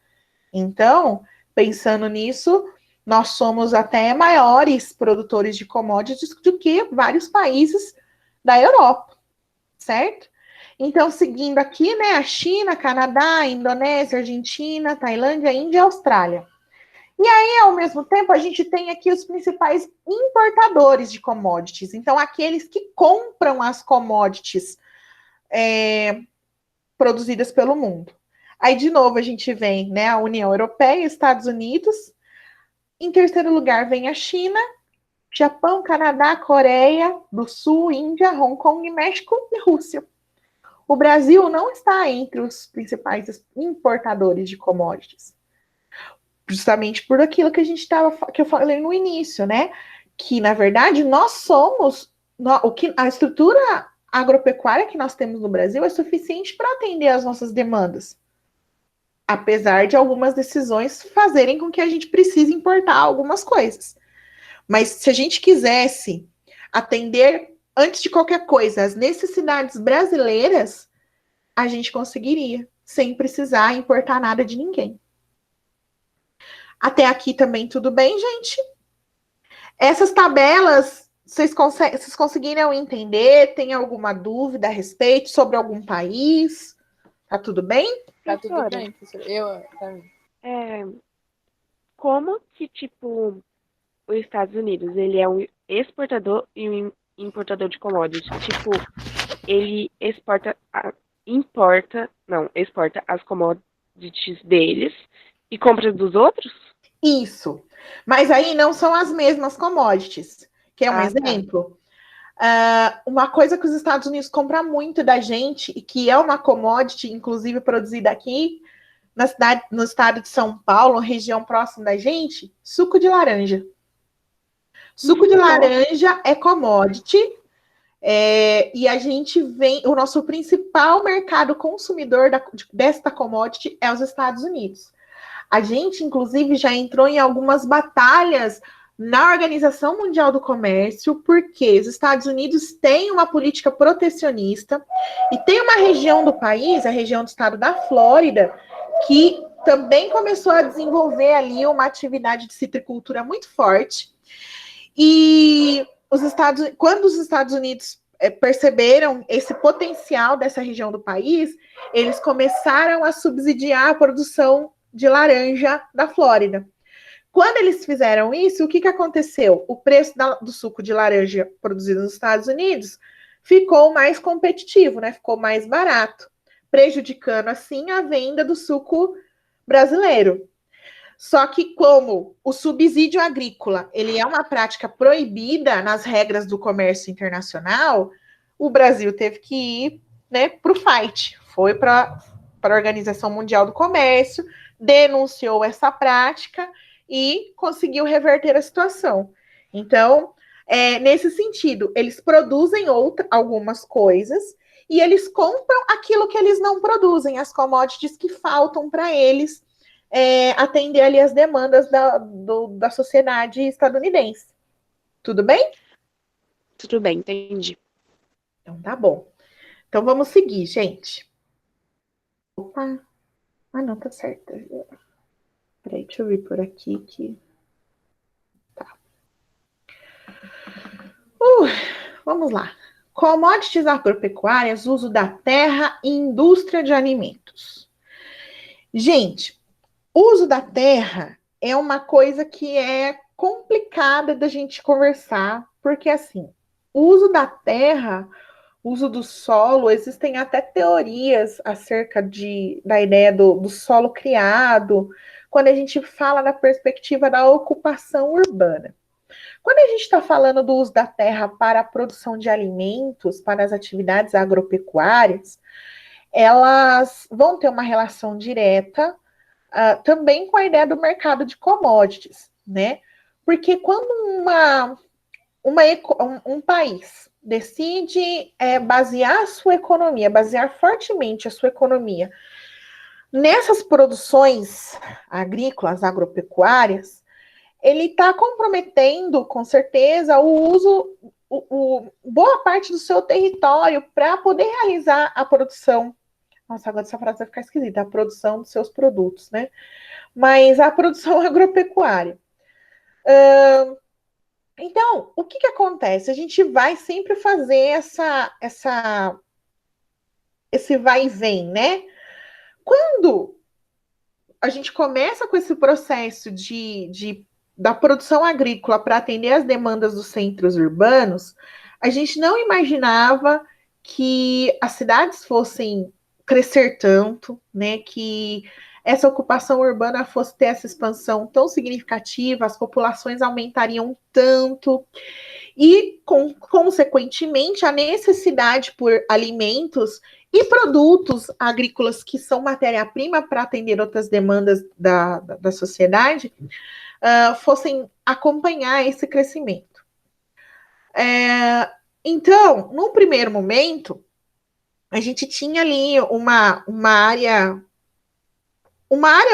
Então, pensando nisso, nós somos até maiores produtores de commodities do que vários países da Europa, certo? Então, seguindo aqui, né, a China, Canadá, Indonésia, Argentina, Tailândia, Índia e Austrália. E aí, ao mesmo tempo, a gente tem aqui os principais importadores de commodities. Então, aqueles que compram as commodities produzidas pelo mundo. Aí, de novo, a gente vem, né, a União Europeia, Estados Unidos. Em terceiro lugar, vem a China, Japão, Canadá, Coreia do Sul, Índia, Hong Kong, México e Rússia. O Brasil não está entre os principais importadores de commodities. Justamente por aquilo que eu falei no início, né? Que, na verdade, nós somos... a estrutura agropecuária que nós temos no Brasil é suficiente para atender às nossas demandas. Apesar de algumas decisões fazerem com que a gente precise importar algumas coisas. Mas se a gente quisesse atender, antes de qualquer coisa, as necessidades brasileiras, a gente conseguiria, sem precisar importar nada de ninguém. Até aqui também tudo bem, gente? Essas tabelas, vocês conseguiram entender? Tem alguma dúvida a respeito sobre algum país? Tá tudo bem? Tá tudo Professora, bem, professora? Também. Como que, tipo, os Estados Unidos, ele é um exportador e um importador de commodities? Tipo, ele exporta as commodities deles e compra dos outros? Isso. Mas aí não são as mesmas commodities. Quer um Tá. exemplo? Uma coisa que os Estados Unidos compram muito da gente, e que é uma commodity, inclusive produzida aqui no estado de São Paulo, região próxima da gente, suco de laranja. Suco de laranja é commodity, e a gente o nosso principal mercado consumidor desta commodity é os Estados Unidos. A gente, inclusive, já entrou em algumas batalhas na Organização Mundial do Comércio, porque os Estados Unidos têm uma política protecionista e tem uma região do país, a região do estado da Flórida, que também começou a desenvolver ali uma atividade de citricultura muito forte. E quando os Estados Unidos perceberam esse potencial dessa região do país, eles começaram a subsidiar a produção de laranja da Flórida. Quando eles fizeram isso, o que aconteceu? O preço do suco de laranja produzido nos Estados Unidos ficou mais competitivo, né? Ficou mais barato, prejudicando assim a venda do suco brasileiro. Só que como o subsídio agrícola ele é uma prática proibida nas regras do comércio internacional, o Brasil teve que ir, né, para o fight. Foi para a Organização Mundial do Comércio, denunciou essa prática e conseguiu reverter a situação. Então, nesse sentido, eles produzem algumas coisas e eles compram aquilo que eles não produzem, as commodities que faltam para eles atender ali as demandas da sociedade estadunidense. Tudo bem? Tudo bem, entendi. Então tá bom. Então vamos seguir, gente. Opa. Ah, não, tá certo. Peraí, deixa eu vir por aqui que... Tá. Vamos lá. Commodities agropecuárias, uso da terra e indústria de alimentos. Gente, uso da terra é uma coisa que é complicada da gente conversar, porque assim, o uso da terra, uso do solo, existem até teorias acerca da ideia do solo criado, quando a gente fala da perspectiva da ocupação urbana. Quando a gente está falando do uso da terra para a produção de alimentos, para as atividades agropecuárias, elas vão ter uma relação direta também com a ideia do mercado de commodities, né? Porque quando um país decide basear a sua economia, basear fortemente a sua economia nessas produções agrícolas, agropecuárias, ele está comprometendo, com certeza, o uso, boa parte do seu território para poder realizar a produção. Nossa, agora essa frase vai ficar esquisita, a produção dos seus produtos, né? Mas a produção agropecuária. Então, o que acontece? A gente vai sempre fazer esse vai e vem, né? Quando a gente começa com esse processo da produção agrícola para atender as demandas dos centros urbanos, a gente não imaginava que as cidades fossem crescer tanto, né? Que essa ocupação urbana fosse ter essa expansão tão significativa, as populações aumentariam tanto, e, consequentemente, a necessidade por alimentos e produtos agrícolas que são matéria-prima para atender outras demandas da sociedade, fossem acompanhar esse crescimento. Então, num primeiro momento, a gente tinha ali uma área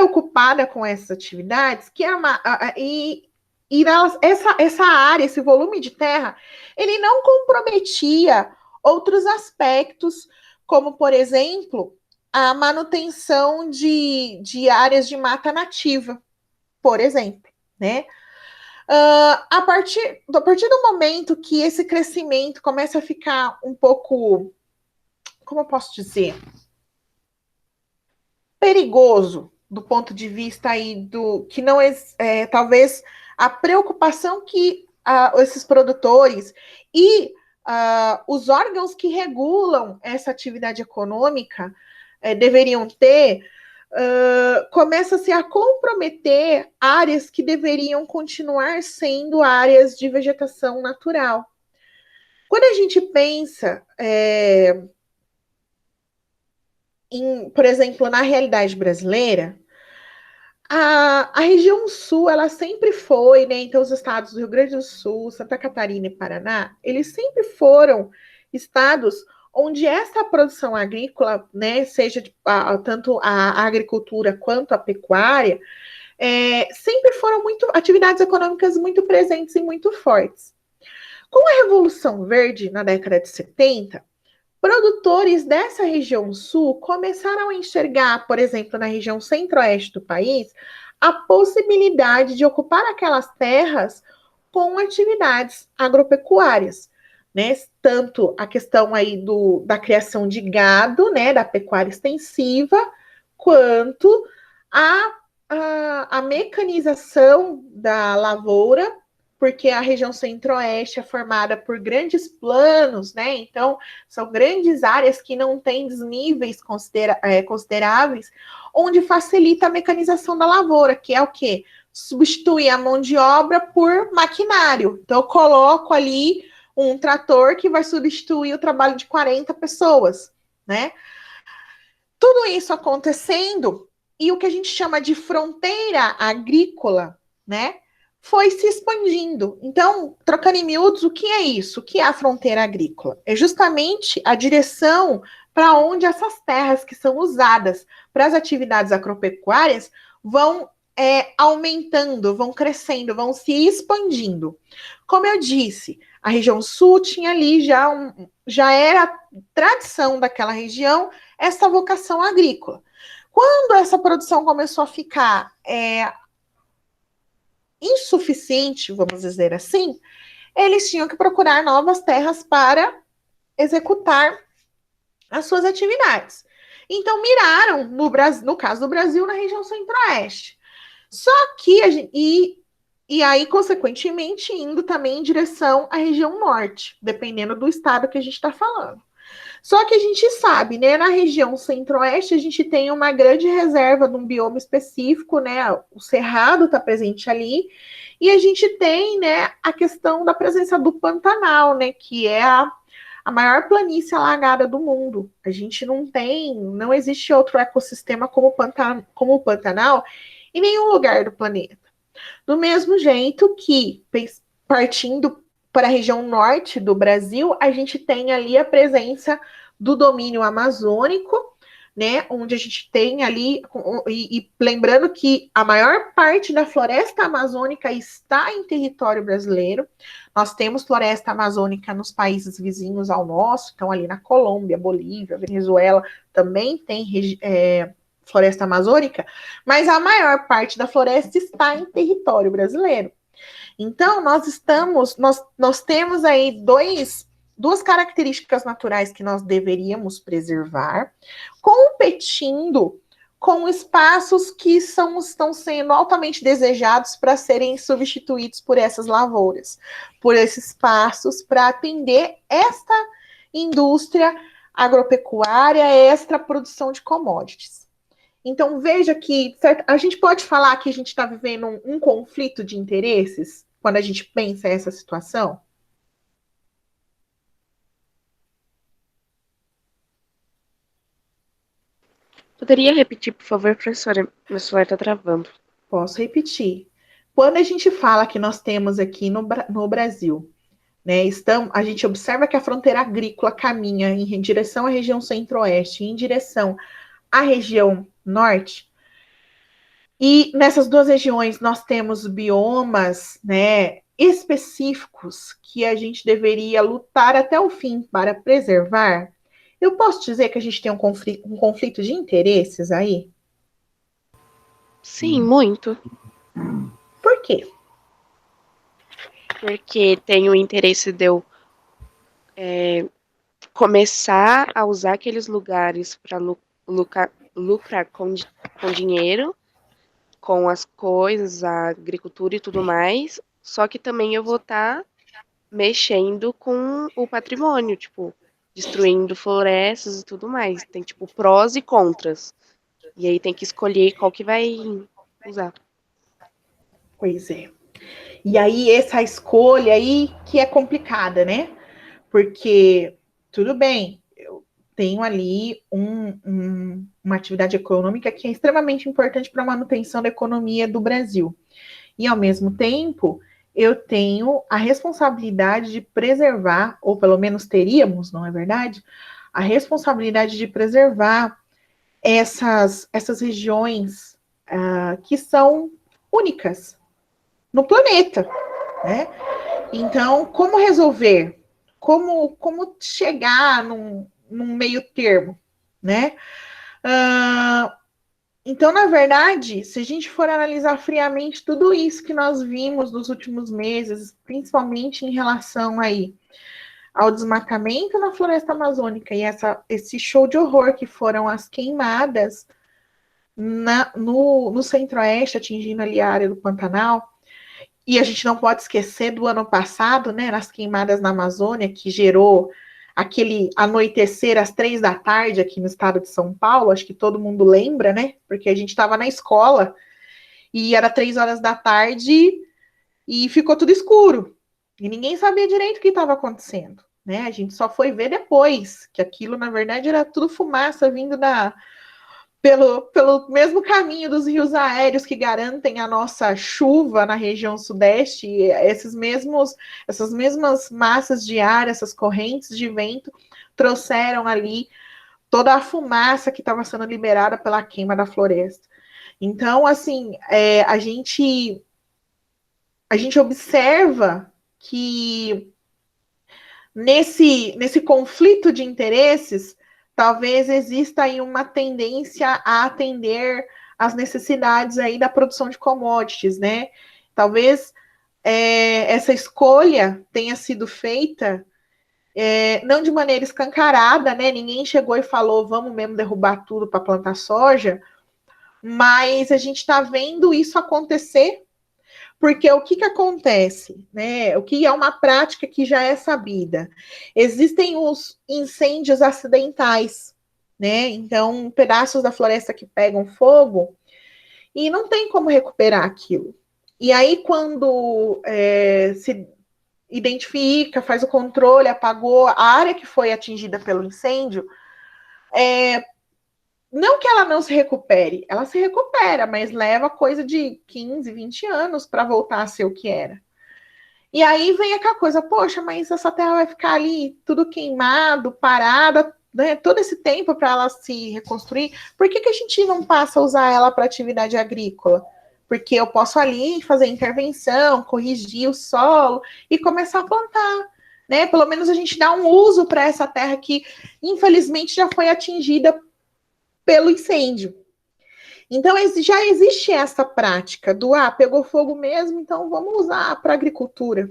ocupada com essas atividades, que era essa área, esse volume de terra, ele não comprometia outros aspectos, como, por exemplo, a manutenção de áreas de mata nativa, por exemplo, né? A partir do momento que esse crescimento começa a ficar um pouco, como eu posso dizer, perigoso do ponto de vista aí do que não é talvez a preocupação que esses produtores e os órgãos que regulam essa atividade econômica deveriam ter, começa-se a comprometer áreas que deveriam continuar sendo áreas de vegetação natural. Quando a gente pensa por exemplo, na realidade brasileira, a região sul, ela sempre foi, né? Então, os estados do Rio Grande do Sul, Santa Catarina e Paraná, eles sempre foram estados onde essa produção agrícola, né, seja tanto a agricultura quanto a pecuária, sempre foram atividades econômicas muito presentes e muito fortes. Com a Revolução Verde, na década de 70, produtores dessa região sul começaram a enxergar, por exemplo, na região centro-oeste do país, a possibilidade de ocupar aquelas terras com atividades agropecuárias, né? Tanto a questão aí da criação de gado, né, da pecuária extensiva, quanto a mecanização da lavoura, porque a região centro-oeste é formada por grandes planos, né? Então, são grandes áreas que não têm desníveis consideráveis, onde facilita a mecanização da lavoura, que é o quê? Substituir a mão de obra por maquinário. Então, eu coloco ali um trator que vai substituir o trabalho de 40 pessoas, né? Tudo isso acontecendo, e o que a gente chama de fronteira agrícola, né? foi se expandindo. Então, trocando em miúdos, o que é isso? O que é a fronteira agrícola? É justamente a direção para onde essas terras que são usadas para as atividades agropecuárias vão aumentando, vão crescendo, vão se expandindo. Como eu disse, a região sul tinha ali já era tradição daquela região essa vocação agrícola. Quando essa produção começou a ficar insuficiente, vamos dizer assim, eles tinham que procurar novas terras para executar as suas atividades. Então, miraram, no caso do Brasil, na região centro-oeste. Só que, e aí, consequentemente, indo também em direção à região norte, dependendo do estado que a gente está falando. Só que a gente sabe, né, na região centro-oeste, a gente tem uma grande reserva de um bioma específico, né, o Cerrado está presente ali, e a gente tem, né, a questão da presença do Pantanal, né, que é a maior planície alagada do mundo. A gente não existe outro ecossistema como o Pantanal em nenhum lugar do planeta. Do mesmo jeito que, partindo para a região norte do Brasil, a gente tem ali a presença do domínio amazônico, né, onde a gente tem ali, e lembrando que a maior parte da floresta amazônica está em território brasileiro. Nós temos floresta amazônica nos países vizinhos ao nosso, então ali na Colômbia, Bolívia, Venezuela, também tem floresta amazônica, mas a maior parte da floresta está em território brasileiro. Então, nós temos aí duas características naturais que nós deveríamos preservar, competindo com espaços que estão sendo altamente desejados para serem substituídos por essas lavouras, por esses espaços para atender esta indústria agropecuária, esta produção de commodities. Então, veja que a gente pode falar que a gente está vivendo um conflito de interesses quando a gente pensa essa situação? Poderia repetir, por favor, professora? Meu celular está travando. Posso repetir. Quando a gente fala que nós temos aqui no Brasil, né, a gente observa que a fronteira agrícola caminha em direção à região centro-oeste, em direção à região norte, e nessas duas regiões nós temos biomas, né, específicos que a gente deveria lutar até o fim para preservar. Eu posso dizer que a gente tem um conflito de interesses aí? Sim, muito. Por quê? Porque tem o interesse de eu começar a usar aqueles lugares para lucrar com dinheiro, com as coisas, a agricultura e tudo mais, só que também eu vou estar mexendo com o patrimônio, tipo, destruindo florestas e tudo mais. Tem, tipo, prós e contras. E aí tem que escolher qual que vai usar. Pois é. E aí, essa escolha aí que é complicada, né? Porque, tudo bem, eu tenho ali uma atividade econômica que é extremamente importante para a manutenção da economia do Brasil. E, ao mesmo tempo, eu tenho a responsabilidade de preservar, ou pelo menos teríamos, não é verdade? A responsabilidade de preservar essas regiões que são únicas no planeta, né? Então, como resolver? Como chegar num meio termo, né? Então, na verdade, se a gente for analisar friamente tudo isso que nós vimos nos últimos meses, principalmente em relação aí ao desmatamento na floresta amazônica e esse show de horror que foram as queimadas no centro-oeste, atingindo ali a área do Pantanal, e a gente não pode esquecer do ano passado, né, nas queimadas na Amazônia, que gerou aquele anoitecer às 3 da tarde aqui no estado de São Paulo, acho que todo mundo lembra, né, porque a gente estava na escola e era 3 horas da tarde e ficou tudo escuro, e ninguém sabia direito o que estava acontecendo, né, a gente só foi ver depois, que aquilo, na verdade, era tudo fumaça vindo pelo mesmo caminho dos rios aéreos que garantem a nossa chuva na região sudeste, essas mesmas massas de ar, essas correntes de vento, trouxeram ali toda a fumaça que estava sendo liberada pela queima da floresta. Então, assim, a gente observa que nesse conflito de interesses, talvez exista aí uma tendência a atender às necessidades aí da produção de commodities, né? Talvez essa escolha tenha sido feita não de maneira escancarada, né? Ninguém chegou e falou, vamos mesmo derrubar tudo para plantar soja, mas a gente está vendo isso acontecer, porque o que acontece, né? O que é uma prática que já é sabida? Existem os incêndios acidentais, né? Então, pedaços da floresta que pegam fogo e não tem como recuperar aquilo. E aí, quando se identifica, faz o controle, apagou a área que foi atingida pelo incêndio, não que ela não se recupere, ela se recupera, mas leva coisa de 15, 20 anos para voltar a ser o que era. E aí vem aquela coisa, poxa, mas essa terra vai ficar ali tudo queimado, parada, né, todo esse tempo para ela se reconstruir, por que a gente não passa a usar ela para atividade agrícola? Porque eu posso ali fazer intervenção, corrigir o solo e começar a plantar, né? Pelo menos a gente dá um uso para essa terra que, infelizmente, já foi atingida pelo incêndio. Então, já existe essa prática do, pegou fogo mesmo, então vamos usar para agricultura.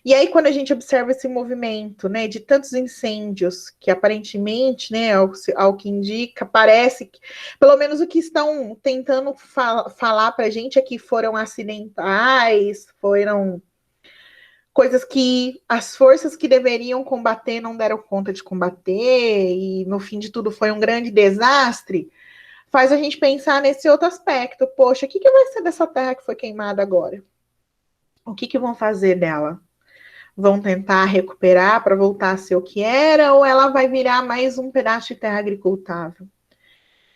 E aí, quando a gente observa esse movimento, né, de tantos incêndios, que aparentemente, né, ao que indica, parece que, pelo menos o que estão tentando falar para a gente é que foram acidentais, foram coisas que as forças que deveriam combater não deram conta de combater, e no fim de tudo foi um grande desastre, faz a gente pensar nesse outro aspecto. Poxa, o que vai ser dessa terra que foi queimada agora? O que vão fazer dela? Vão tentar recuperar para voltar a ser o que era, ou ela vai virar mais um pedaço de terra agricultável?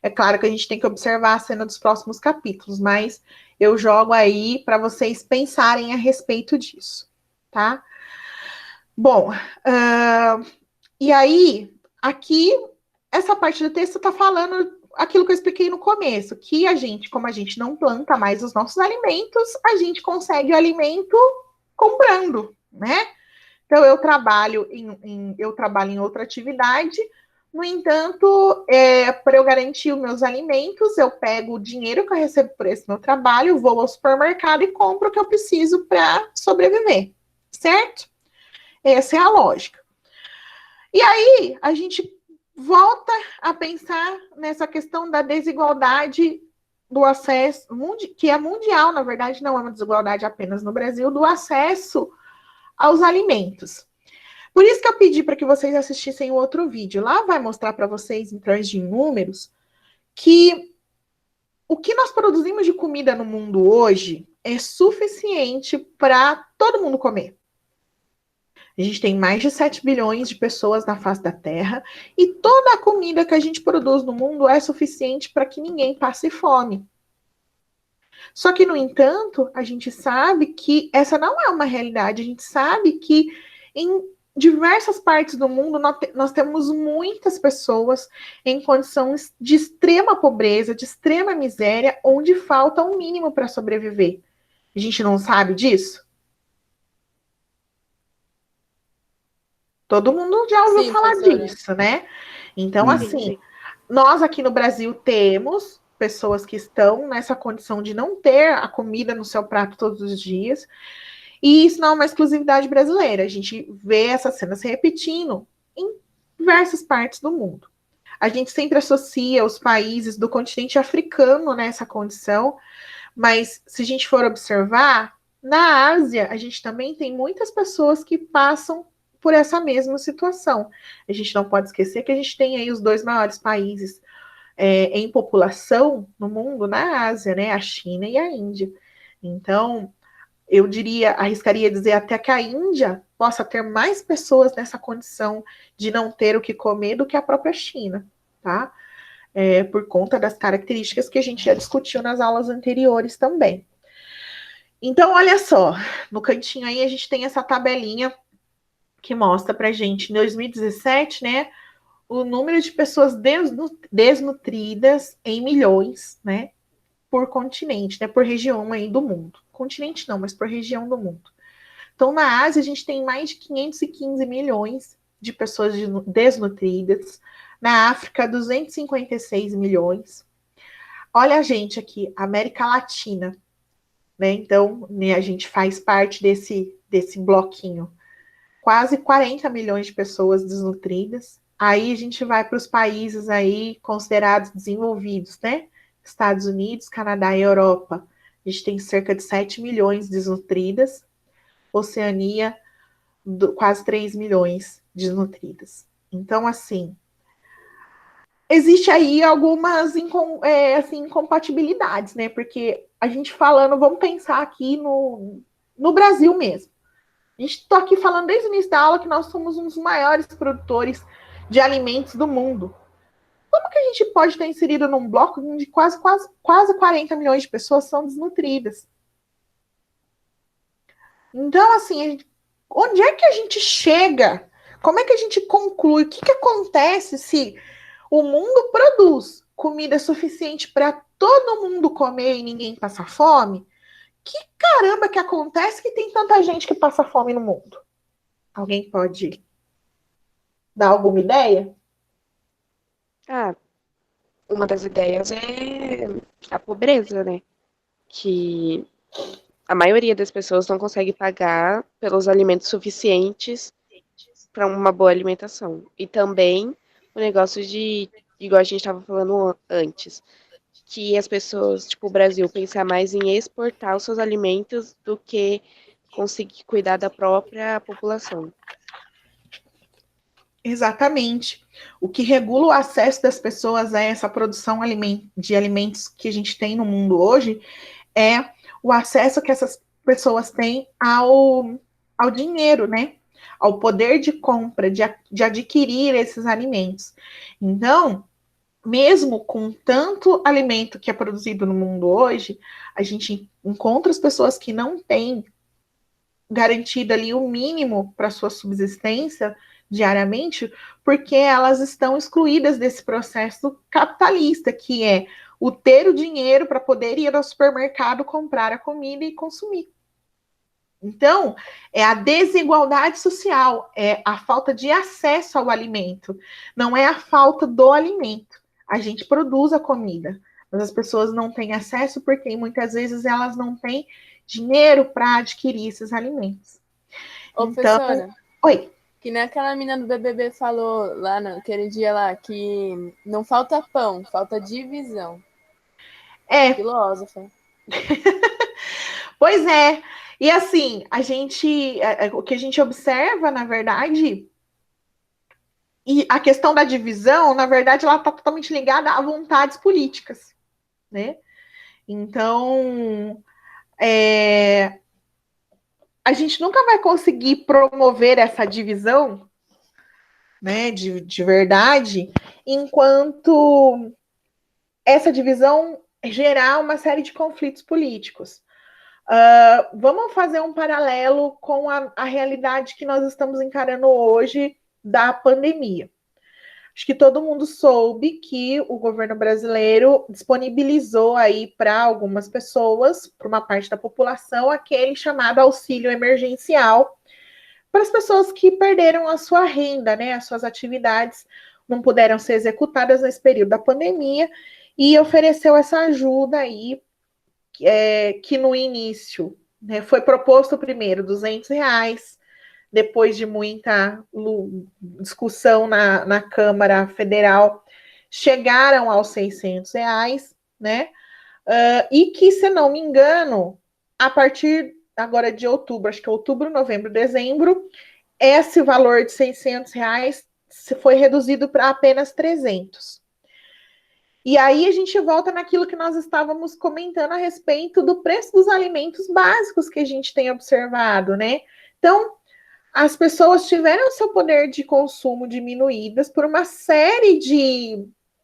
É claro que a gente tem que observar a cena dos próximos capítulos, mas eu jogo aí para vocês pensarem a respeito disso, tá? Bom, e aí, aqui, essa parte do texto está falando aquilo que eu expliquei no começo, que como a gente não planta mais os nossos alimentos, a gente consegue o alimento comprando, né? Então, eu trabalho em outra atividade, no entanto, para eu garantir os meus alimentos, eu pego o dinheiro que eu recebo por esse meu trabalho, vou ao supermercado e compro o que eu preciso para sobreviver, certo? Essa é a lógica. E aí, a gente volta a pensar nessa questão da desigualdade do acesso, que é mundial, na verdade, não é uma desigualdade apenas no Brasil, do acesso aos alimentos. Por isso que eu pedi para que vocês assistissem o outro vídeo. Lá vai mostrar para vocês, em termos de números, que o que nós produzimos de comida no mundo hoje é suficiente para todo mundo comer. A gente tem mais de 7 bilhões de pessoas na face da Terra e toda a comida que a gente produz no mundo é suficiente para que ninguém passe fome. Só que, no entanto, a gente sabe que essa não é uma realidade. A gente sabe que em diversas partes do mundo nós temos muitas pessoas em condições de extrema pobreza, de extrema miséria, onde falta o mínimo para sobreviver. A gente não sabe disso? Todo mundo já ouviu falar disso, né? Então, assim, nós aqui no Brasil temos pessoas que estão nessa condição de não ter a comida no seu prato todos os dias, e isso não é uma exclusividade brasileira. A gente vê essa cena se repetindo em diversas partes do mundo. A gente sempre associa os países do continente africano nessa condição, mas se a gente for observar, na Ásia, a gente também tem muitas pessoas que passam por essa mesma situação. A gente não pode esquecer que a gente tem aí os 2 maiores países em população no mundo na Ásia, né? A China e a Índia. Então, eu arriscaria dizer até que a Índia possa ter mais pessoas nessa condição de não ter o que comer do que a própria China, tá? por conta das características que a gente já discutiu nas aulas anteriores também. Então, olha só, no cantinho aí a gente tem essa tabelinha que mostra pra gente, em 2017, né, o número de pessoas desnutridas em milhões, né, por continente, né, por região aí do mundo. Continente não, mas por região do mundo. Então, na Ásia, a gente tem mais de 515 milhões de pessoas desnutridas. Na África, 256 milhões. Olha a gente aqui, América Latina, né? Então, né, a gente faz parte desse bloquinho. Quase 40 milhões de pessoas desnutridas. Aí a gente vai para os países aí considerados desenvolvidos, né? Estados Unidos, Canadá e Europa. A gente tem cerca de 7 milhões desnutridas. Oceania, quase 3 milhões desnutridas. Então, assim, existe aí algumas incompatibilidades, né? Porque a gente falando, vamos pensar aqui no Brasil mesmo. A gente está aqui falando desde o início da aula que nós somos um dos maiores produtores de alimentos do mundo. Como que a gente pode estar inserido num bloco de quase 40 milhões de pessoas são desnutridas? Então, assim, onde é que a gente chega? Como é que a gente conclui? O que acontece se o mundo produz comida suficiente para todo mundo comer e ninguém passar fome? Que caramba que acontece que tem tanta gente que passa fome no mundo? Alguém pode dar alguma ideia? Ah, uma das ideias é a pobreza, né? Que a maioria das pessoas não consegue pagar pelos alimentos suficientes para uma boa alimentação. E também o negócio de, igual a gente estava falando antes, que as pessoas, tipo o Brasil, pensar mais em exportar os seus alimentos do que conseguir cuidar da própria população. Exatamente. O que regula o acesso das pessoas a essa produção de alimentos que a gente tem no mundo hoje é o acesso que essas pessoas têm ao dinheiro, né? Ao poder de compra, de adquirir esses alimentos. Então, mesmo com tanto alimento que é produzido no mundo hoje, a gente encontra as pessoas que não têm garantido ali o mínimo para sua subsistência diariamente, porque elas estão excluídas desse processo capitalista, que é o ter o dinheiro para poder ir ao supermercado, comprar a comida e consumir. Então, é a desigualdade social, é a falta de acesso ao alimento, não é a falta do alimento. A gente produz a comida, mas as pessoas não têm acesso porque muitas vezes elas não têm dinheiro para adquirir esses alimentos. Ô, então, professora, oi. que nem aquela menina do BBB falou lá naquele dia lá, que não falta pão, falta divisão. É. Filósofa. Pois é. E assim, o que a gente observa, na verdade, e a questão da divisão, na verdade, ela está totalmente ligada a vontades políticas, né? Então, a gente nunca vai conseguir promover essa divisão, né, de verdade, enquanto essa divisão gerar uma série de conflitos políticos. Vamos fazer um paralelo com a realidade que nós estamos encarando hoje da pandemia. Acho que todo mundo soube que o governo brasileiro disponibilizou aí para algumas pessoas, para uma parte da população, aquele chamado auxílio emergencial para as pessoas que perderam a sua renda, né, as suas atividades não puderam ser executadas nesse período da pandemia e ofereceu essa ajuda aí que no início, né, foi proposto primeiro R$200, depois de muita discussão na Câmara Federal, chegaram aos R$600, né? E que, se não me engano, a partir agora de outubro, acho que outubro, novembro, dezembro, esse valor de R$600 foi reduzido para apenas 300. E aí a gente volta naquilo que nós estávamos comentando a respeito do preço dos alimentos básicos que a gente tem observado, né? Então, as pessoas tiveram seu poder de consumo diminuídas por uma série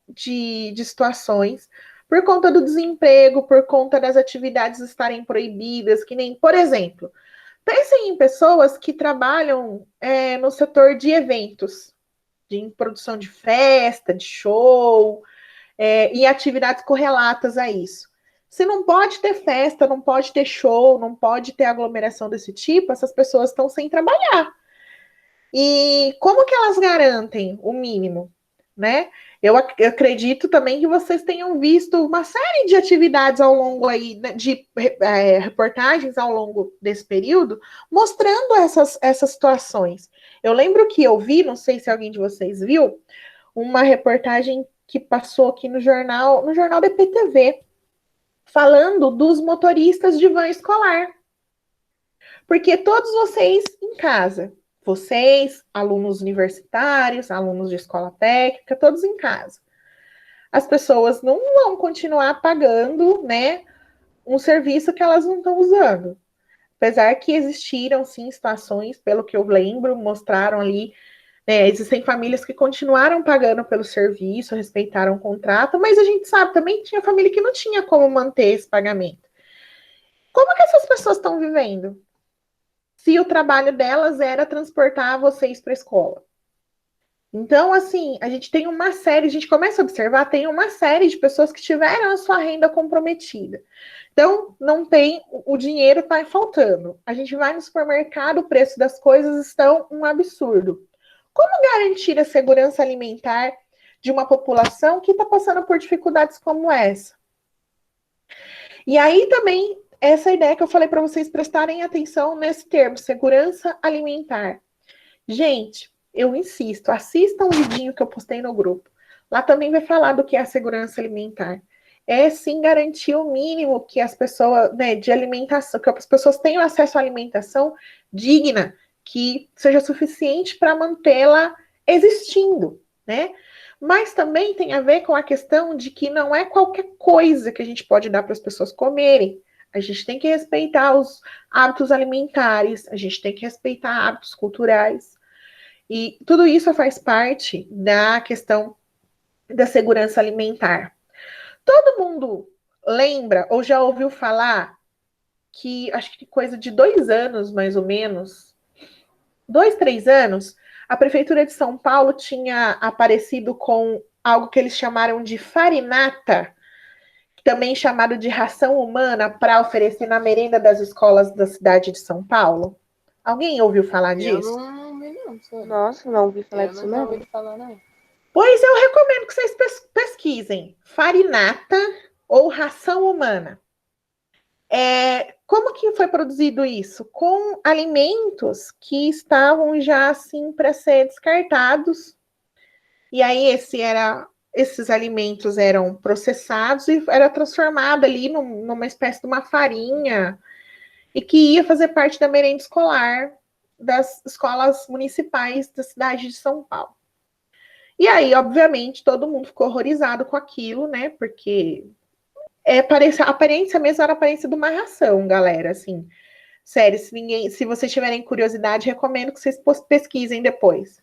de situações, por conta do desemprego, por conta das atividades estarem proibidas, que nem, por exemplo, pensem em pessoas que trabalham no setor de eventos, de produção de festa, de show, e atividades correlatas a isso. Se não pode ter festa, não pode ter show, não pode ter aglomeração desse tipo, essas pessoas estão sem trabalhar. E como que elas garantem o mínimo, né? Eu acredito também que vocês tenham visto uma série de atividades ao longo aí, né, de reportagens ao longo desse período, mostrando essas situações. Eu lembro que eu vi, não sei se alguém de vocês viu, uma reportagem que passou aqui no jornal da PTV, falando dos motoristas de van escolar. Porque todos vocês em casa, vocês, alunos universitários, alunos de escola técnica, todos em casa. As pessoas não vão continuar pagando, né, um serviço que elas não estão usando. Apesar que existiram, sim, situações, pelo que eu lembro, mostraram ali, né, existem famílias que continuaram pagando pelo serviço, respeitaram o contrato, mas a gente sabe também que tinha família que não tinha como manter esse pagamento. Como que essas pessoas estão vivendo? Se o trabalho delas era transportar vocês para a escola. Então, assim, a gente tem uma série, a gente começa a observar, tem uma série de pessoas que tiveram a sua renda comprometida. Então, não tem, o dinheiro está faltando. A gente vai no supermercado, o preço das coisas estão um absurdo. Como garantir a segurança alimentar de uma população que está passando por dificuldades como essa? E aí também essa ideia que eu falei para vocês prestarem atenção nesse termo, segurança alimentar. Gente, eu insisto, assistam um vidinho que eu postei no grupo. Lá também vai falar do que é a segurança alimentar. É sim garantir o mínimo que as pessoas, né, de alimentação, que as pessoas tenham acesso à alimentação digna, que seja suficiente para mantê-la existindo, né? Mas também tem a ver com a questão de que não é qualquer coisa que a gente pode dar para as pessoas comerem. A gente tem que respeitar os hábitos alimentares, a gente tem que respeitar hábitos culturais. E tudo isso faz parte da questão da segurança alimentar. Todo mundo lembra ou já ouviu falar que, acho que coisa de 2 anos, mais ou menos, 2, 3 anos, a Prefeitura de São Paulo tinha aparecido com algo que eles chamaram de farinata, também chamado de ração humana, para oferecer na merenda das escolas da cidade de São Paulo. Alguém ouviu falar disso? Eu não vi, não. Sério. Nossa, não ouvi falar Eu disso, não não. ouvi falar, não. Pois eu recomendo que vocês pesquisem farinata ou ração humana. Como que foi produzido isso? Com alimentos que estavam já assim para ser descartados. E aí esses alimentos eram processados e era transformado ali numa espécie de uma farinha e que ia fazer parte da merenda escolar das escolas municipais da cidade de São Paulo. E aí, obviamente, todo mundo ficou horrorizado com aquilo, né? Porque a aparência mesmo era a aparência de uma ração, galera, assim. Sério, se vocês tiverem curiosidade, recomendo que vocês pesquisem depois.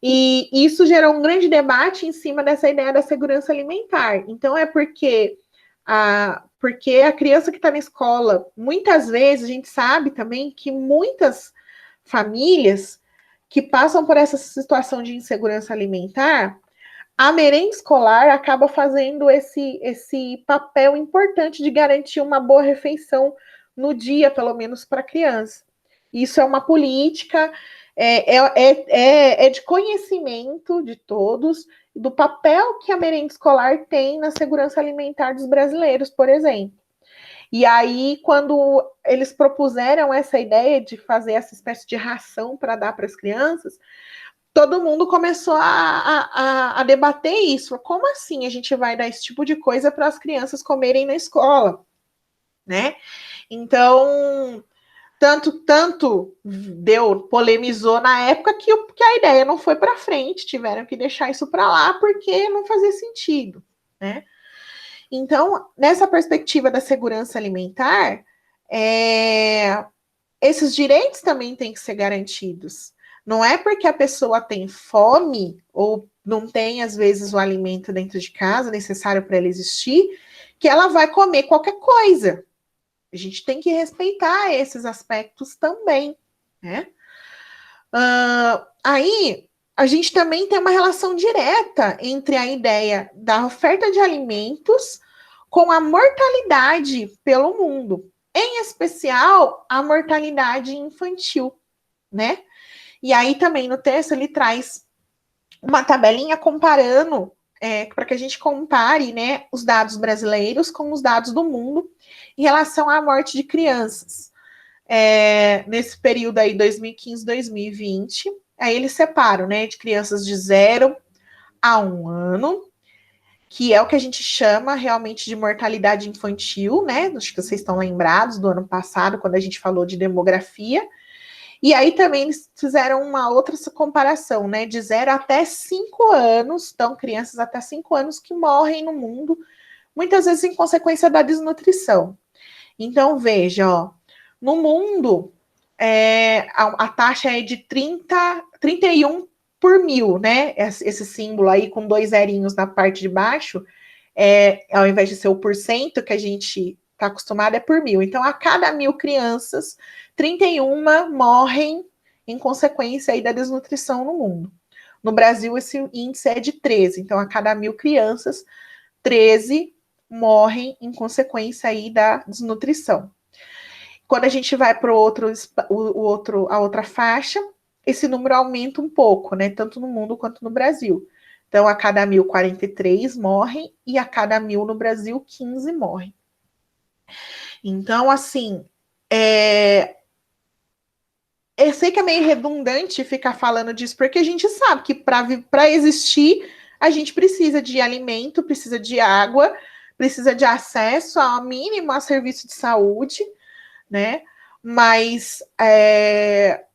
E isso gerou um grande debate em cima dessa ideia da segurança alimentar. Então, porque a criança que está na escola, muitas vezes, a gente sabe também que muitas famílias que passam por essa situação de insegurança alimentar, a merenda escolar acaba fazendo esse papel importante de garantir uma boa refeição no dia, pelo menos para a criança. Isso é uma política, é de conhecimento de todos, do papel que a merenda escolar tem na segurança alimentar dos brasileiros, por exemplo. E aí, quando eles propuseram essa ideia de fazer essa espécie de ração para dar para as crianças, todo mundo começou a debater isso. Como assim a gente vai dar esse tipo de coisa para as crianças comerem na escola, né? Então, tanto polemizou na época que a ideia não foi para frente, tiveram que deixar isso para lá porque não fazia sentido, né? Então, nessa perspectiva da segurança alimentar, esses direitos também têm que ser garantidos. Não é porque a pessoa tem fome ou não tem, às vezes, o alimento dentro de casa necessário para ela existir, que ela vai comer qualquer coisa. A gente tem que respeitar esses aspectos também, né? Aí, a gente também tem uma relação direta entre a ideia da oferta de alimentos com a mortalidade pelo mundo, em especial a mortalidade infantil, né? E aí também no texto ele traz uma tabelinha comparando, para que a gente compare, né, os dados brasileiros com os dados do mundo em relação à morte de crianças. Nesse período aí, 2015, 2020, aí eles separam, né, de crianças de 0 a 1 ano, que é o que a gente chama realmente de mortalidade infantil, né? Acho que vocês estão lembrados do ano passado, quando a gente falou de demografia. E aí também eles fizeram uma outra comparação, né? De 0 até 5 anos, então crianças até 5 anos que morrem no mundo, muitas vezes em consequência da desnutrição. Então, veja, ó, no mundo, a taxa é de 31 por mil, né? Esse símbolo aí com 2 zerinhos na parte de baixo, ao invés de ser o porcento que a gente está acostumado, é por mil. Então, a cada 1.000 crianças, 31 morrem em consequência aí da desnutrição no mundo. No Brasil, esse índice é de 13. Então, a cada 1.000 crianças, 13 morrem em consequência aí da desnutrição. Quando a gente vai para a outra faixa, esse número aumenta um pouco, né? Tanto no mundo quanto no Brasil. Então, a cada 1.000, 43 morrem, e a cada 1.000 no Brasil, 15 morrem. Então, assim, eu sei que é meio redundante ficar falando disso, porque a gente sabe que para existir, a gente precisa de alimento, precisa de água, precisa de acesso ao mínimo a serviço de saúde, né? Mas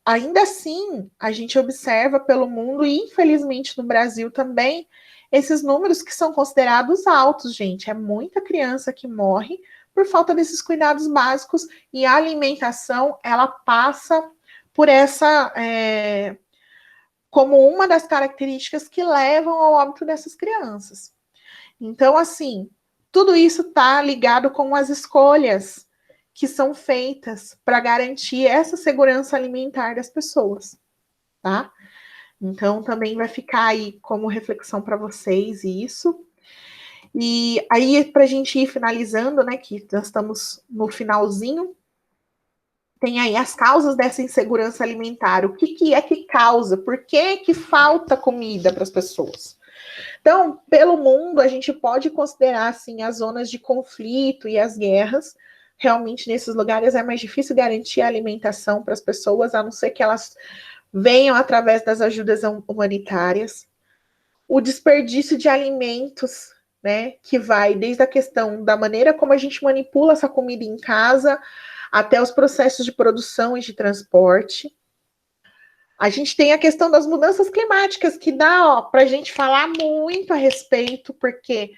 ainda assim, a gente observa pelo mundo, e infelizmente no Brasil também, esses números que são considerados altos, gente. É muita criança que morre por falta desses cuidados básicos, e a alimentação, ela passa por essa, como uma das características que levam ao óbito dessas crianças. Então, assim, tudo isso está ligado com as escolhas que são feitas para garantir essa segurança alimentar das pessoas, tá? Então, também vai ficar aí como reflexão para vocês isso. E aí, para a gente ir finalizando, né, que nós estamos no finalzinho, tem aí as causas dessa insegurança alimentar. O que é que causa? Por que falta comida para as pessoas? Então, pelo mundo, a gente pode considerar, assim, as zonas de conflito e as guerras. Realmente, nesses lugares é mais difícil garantir a alimentação para as pessoas, a não ser que elas venham através das ajudas humanitárias. O desperdício de alimentos, né, que vai desde a questão da maneira como a gente manipula essa comida em casa, até os processos de produção e de transporte. A gente tem a questão das mudanças climáticas, que dá para a gente falar muito a respeito, porque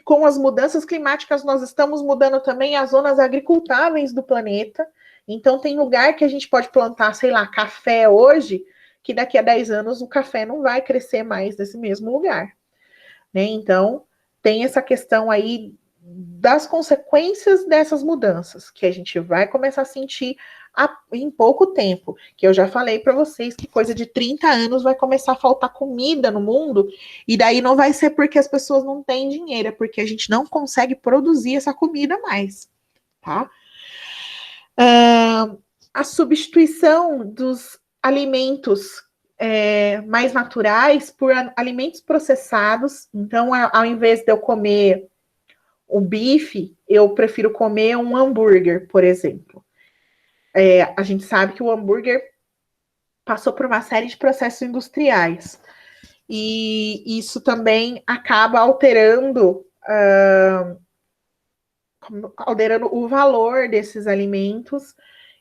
com as mudanças climáticas nós estamos mudando também as zonas agricultáveis do planeta. Então tem lugar que a gente pode plantar, sei lá, café hoje, que daqui a 10 anos o café não vai crescer mais nesse mesmo lugar, né? Então tem essa questão aí das consequências dessas mudanças, que a gente vai começar a sentir em pouco tempo, que eu já falei para vocês que coisa de 30 anos vai começar a faltar comida no mundo, e daí não vai ser porque as pessoas não têm dinheiro, é porque a gente não consegue produzir essa comida mais, tá? A substituição dos alimentos mais naturais por alimentos processados. Então, ao invés de eu comer o bife, eu prefiro comer um hambúrguer, por exemplo. A gente sabe que o hambúrguer passou por uma série de processos industriais. E isso também acaba alterando o valor desses alimentos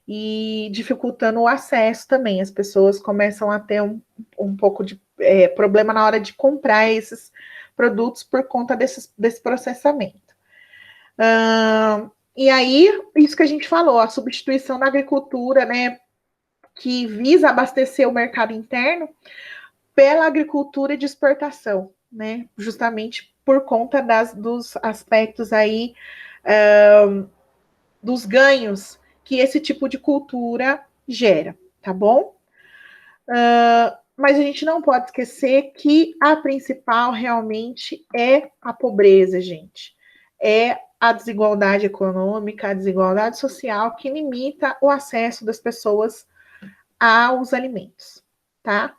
e dificultando o acesso também. As pessoas começam a ter um pouco de problema na hora de comprar esses produtos por conta desse processamento. E aí, isso que a gente falou, a substituição da agricultura, né, que visa abastecer o mercado interno, pela agricultura de exportação, né? Justamente por conta dos aspectos aí, dos ganhos que esse tipo de cultura gera, tá bom? Mas a gente não pode esquecer que a principal realmente é a pobreza, gente. É a desigualdade econômica, a desigualdade social que limita o acesso das pessoas aos alimentos, tá?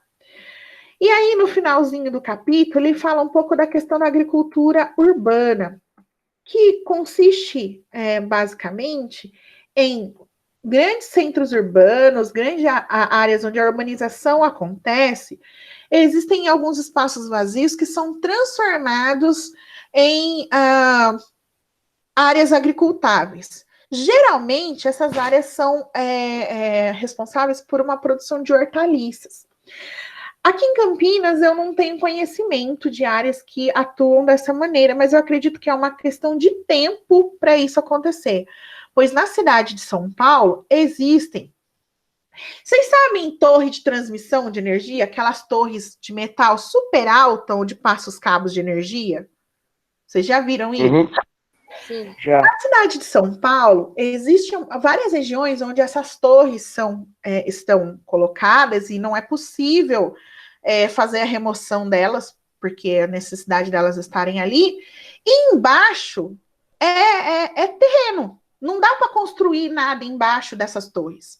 E aí, no finalzinho do capítulo, ele fala um pouco da questão da agricultura urbana, que consiste, basicamente, em grandes centros urbanos, grandes áreas onde a urbanização acontece, existem alguns espaços vazios que são transformados em áreas agricultáveis. Geralmente, essas áreas são responsáveis por uma produção de hortaliças. Aqui em Campinas, eu não tenho conhecimento de áreas que atuam dessa maneira, mas eu acredito que é uma questão de tempo para isso acontecer. Pois na cidade de São Paulo existem. Vocês sabem torre de transmissão de energia? Aquelas torres de metal super alta onde passa os cabos de energia? Vocês já viram isso? Uhum. Sim. Já. Na cidade de São Paulo, existem várias regiões onde essas torres estão colocadas e não é possível fazer a remoção delas, porque a necessidade delas estarem ali. E embaixo é terreno. Não dá para construir nada embaixo dessas torres.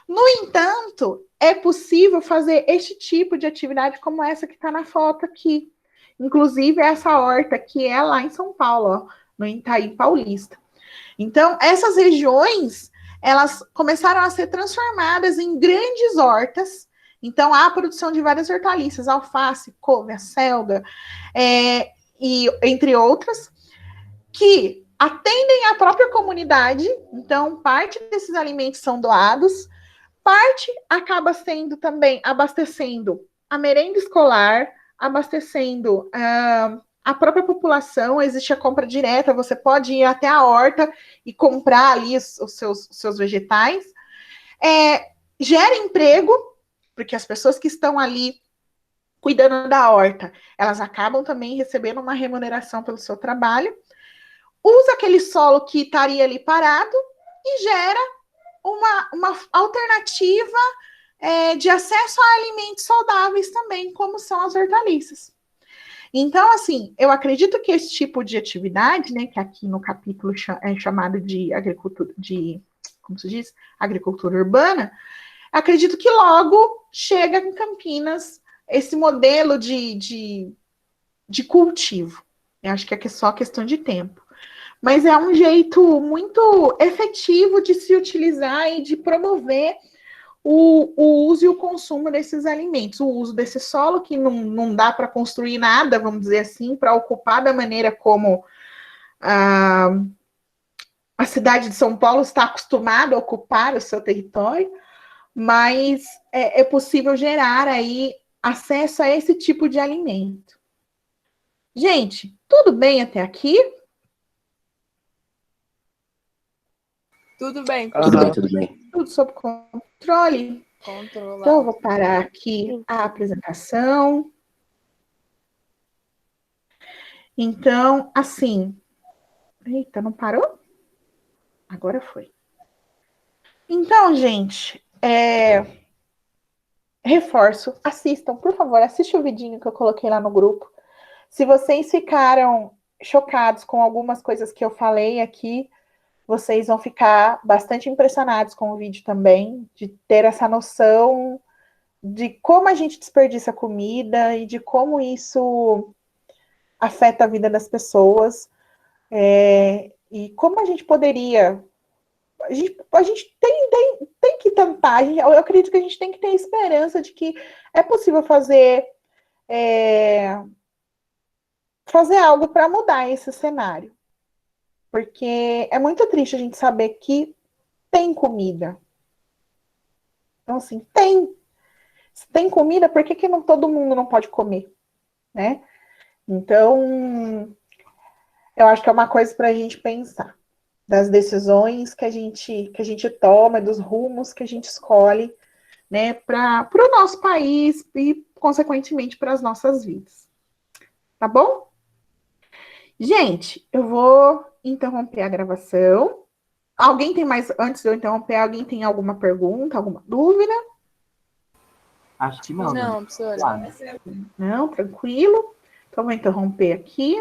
No entanto, é possível fazer este tipo de atividade como essa que está na foto aqui. Inclusive, essa horta que é lá em São Paulo, ó, no Itaim Paulista. Então, essas regiões, elas começaram a ser transformadas em grandes hortas. Então, há a produção de várias hortaliças, alface, couve, acelga, e entre outras, que atendem à própria comunidade. Então, parte desses alimentos são doados, parte acaba sendo também abastecendo a merenda escolar, abastecendo a própria população. Existe a compra direta, você pode ir até a horta e comprar ali os seus vegetais. Gera emprego, porque as pessoas que estão ali cuidando da horta, elas acabam também recebendo uma remuneração pelo seu trabalho. Usa aquele solo que estaria ali parado e gera uma alternativa de acesso a alimentos saudáveis também, como são as hortaliças. Então, assim, eu acredito que esse tipo de atividade, né, que aqui no capítulo é chamado de agricultura, como se diz? Agricultura urbana, acredito que logo chega em Campinas esse modelo de cultivo. Eu acho que é só questão de tempo. Mas é um jeito muito efetivo de se utilizar e de promover o uso e o consumo desses alimentos, o uso desse solo que não dá para construir nada, vamos dizer assim, para ocupar da maneira como a cidade de São Paulo está acostumada a ocupar o seu território, mas é possível gerar aí acesso a esse tipo de alimento. Gente, tudo bem até aqui? Tudo bem. Tudo bem, tudo bem. Tudo sob controle? Controlado. Então, eu vou parar aqui a apresentação. Então, assim... Eita, não parou? Agora foi. Então, gente, reforço, assistam, por favor, assiste o vidinho que eu coloquei lá no grupo. Se vocês ficaram chocados com algumas coisas que eu falei aqui, vocês vão ficar bastante impressionados com o vídeo também, de ter essa noção de como a gente desperdiça comida e de como isso afeta a vida das pessoas, e como a gente poderia... A gente tem que tentar, eu acredito que a gente tem que ter esperança de que é possível fazer algo para mudar esse cenário. Porque é muito triste a gente saber que tem comida. Então, assim, se tem comida, por que todo mundo não pode comer? Né? Então, eu acho que é uma coisa para a gente pensar. Das decisões que a gente toma, dos rumos que a gente escolhe, né, para o nosso país e consequentemente, para as nossas vidas. Tá bom? Gente, eu vou interromper a gravação. Alguém tem mais, antes de eu interromper, alguém tem alguma pergunta, alguma dúvida? Acho que não, né? Não, professora. Claro. Não, tranquilo. Então, vou interromper aqui.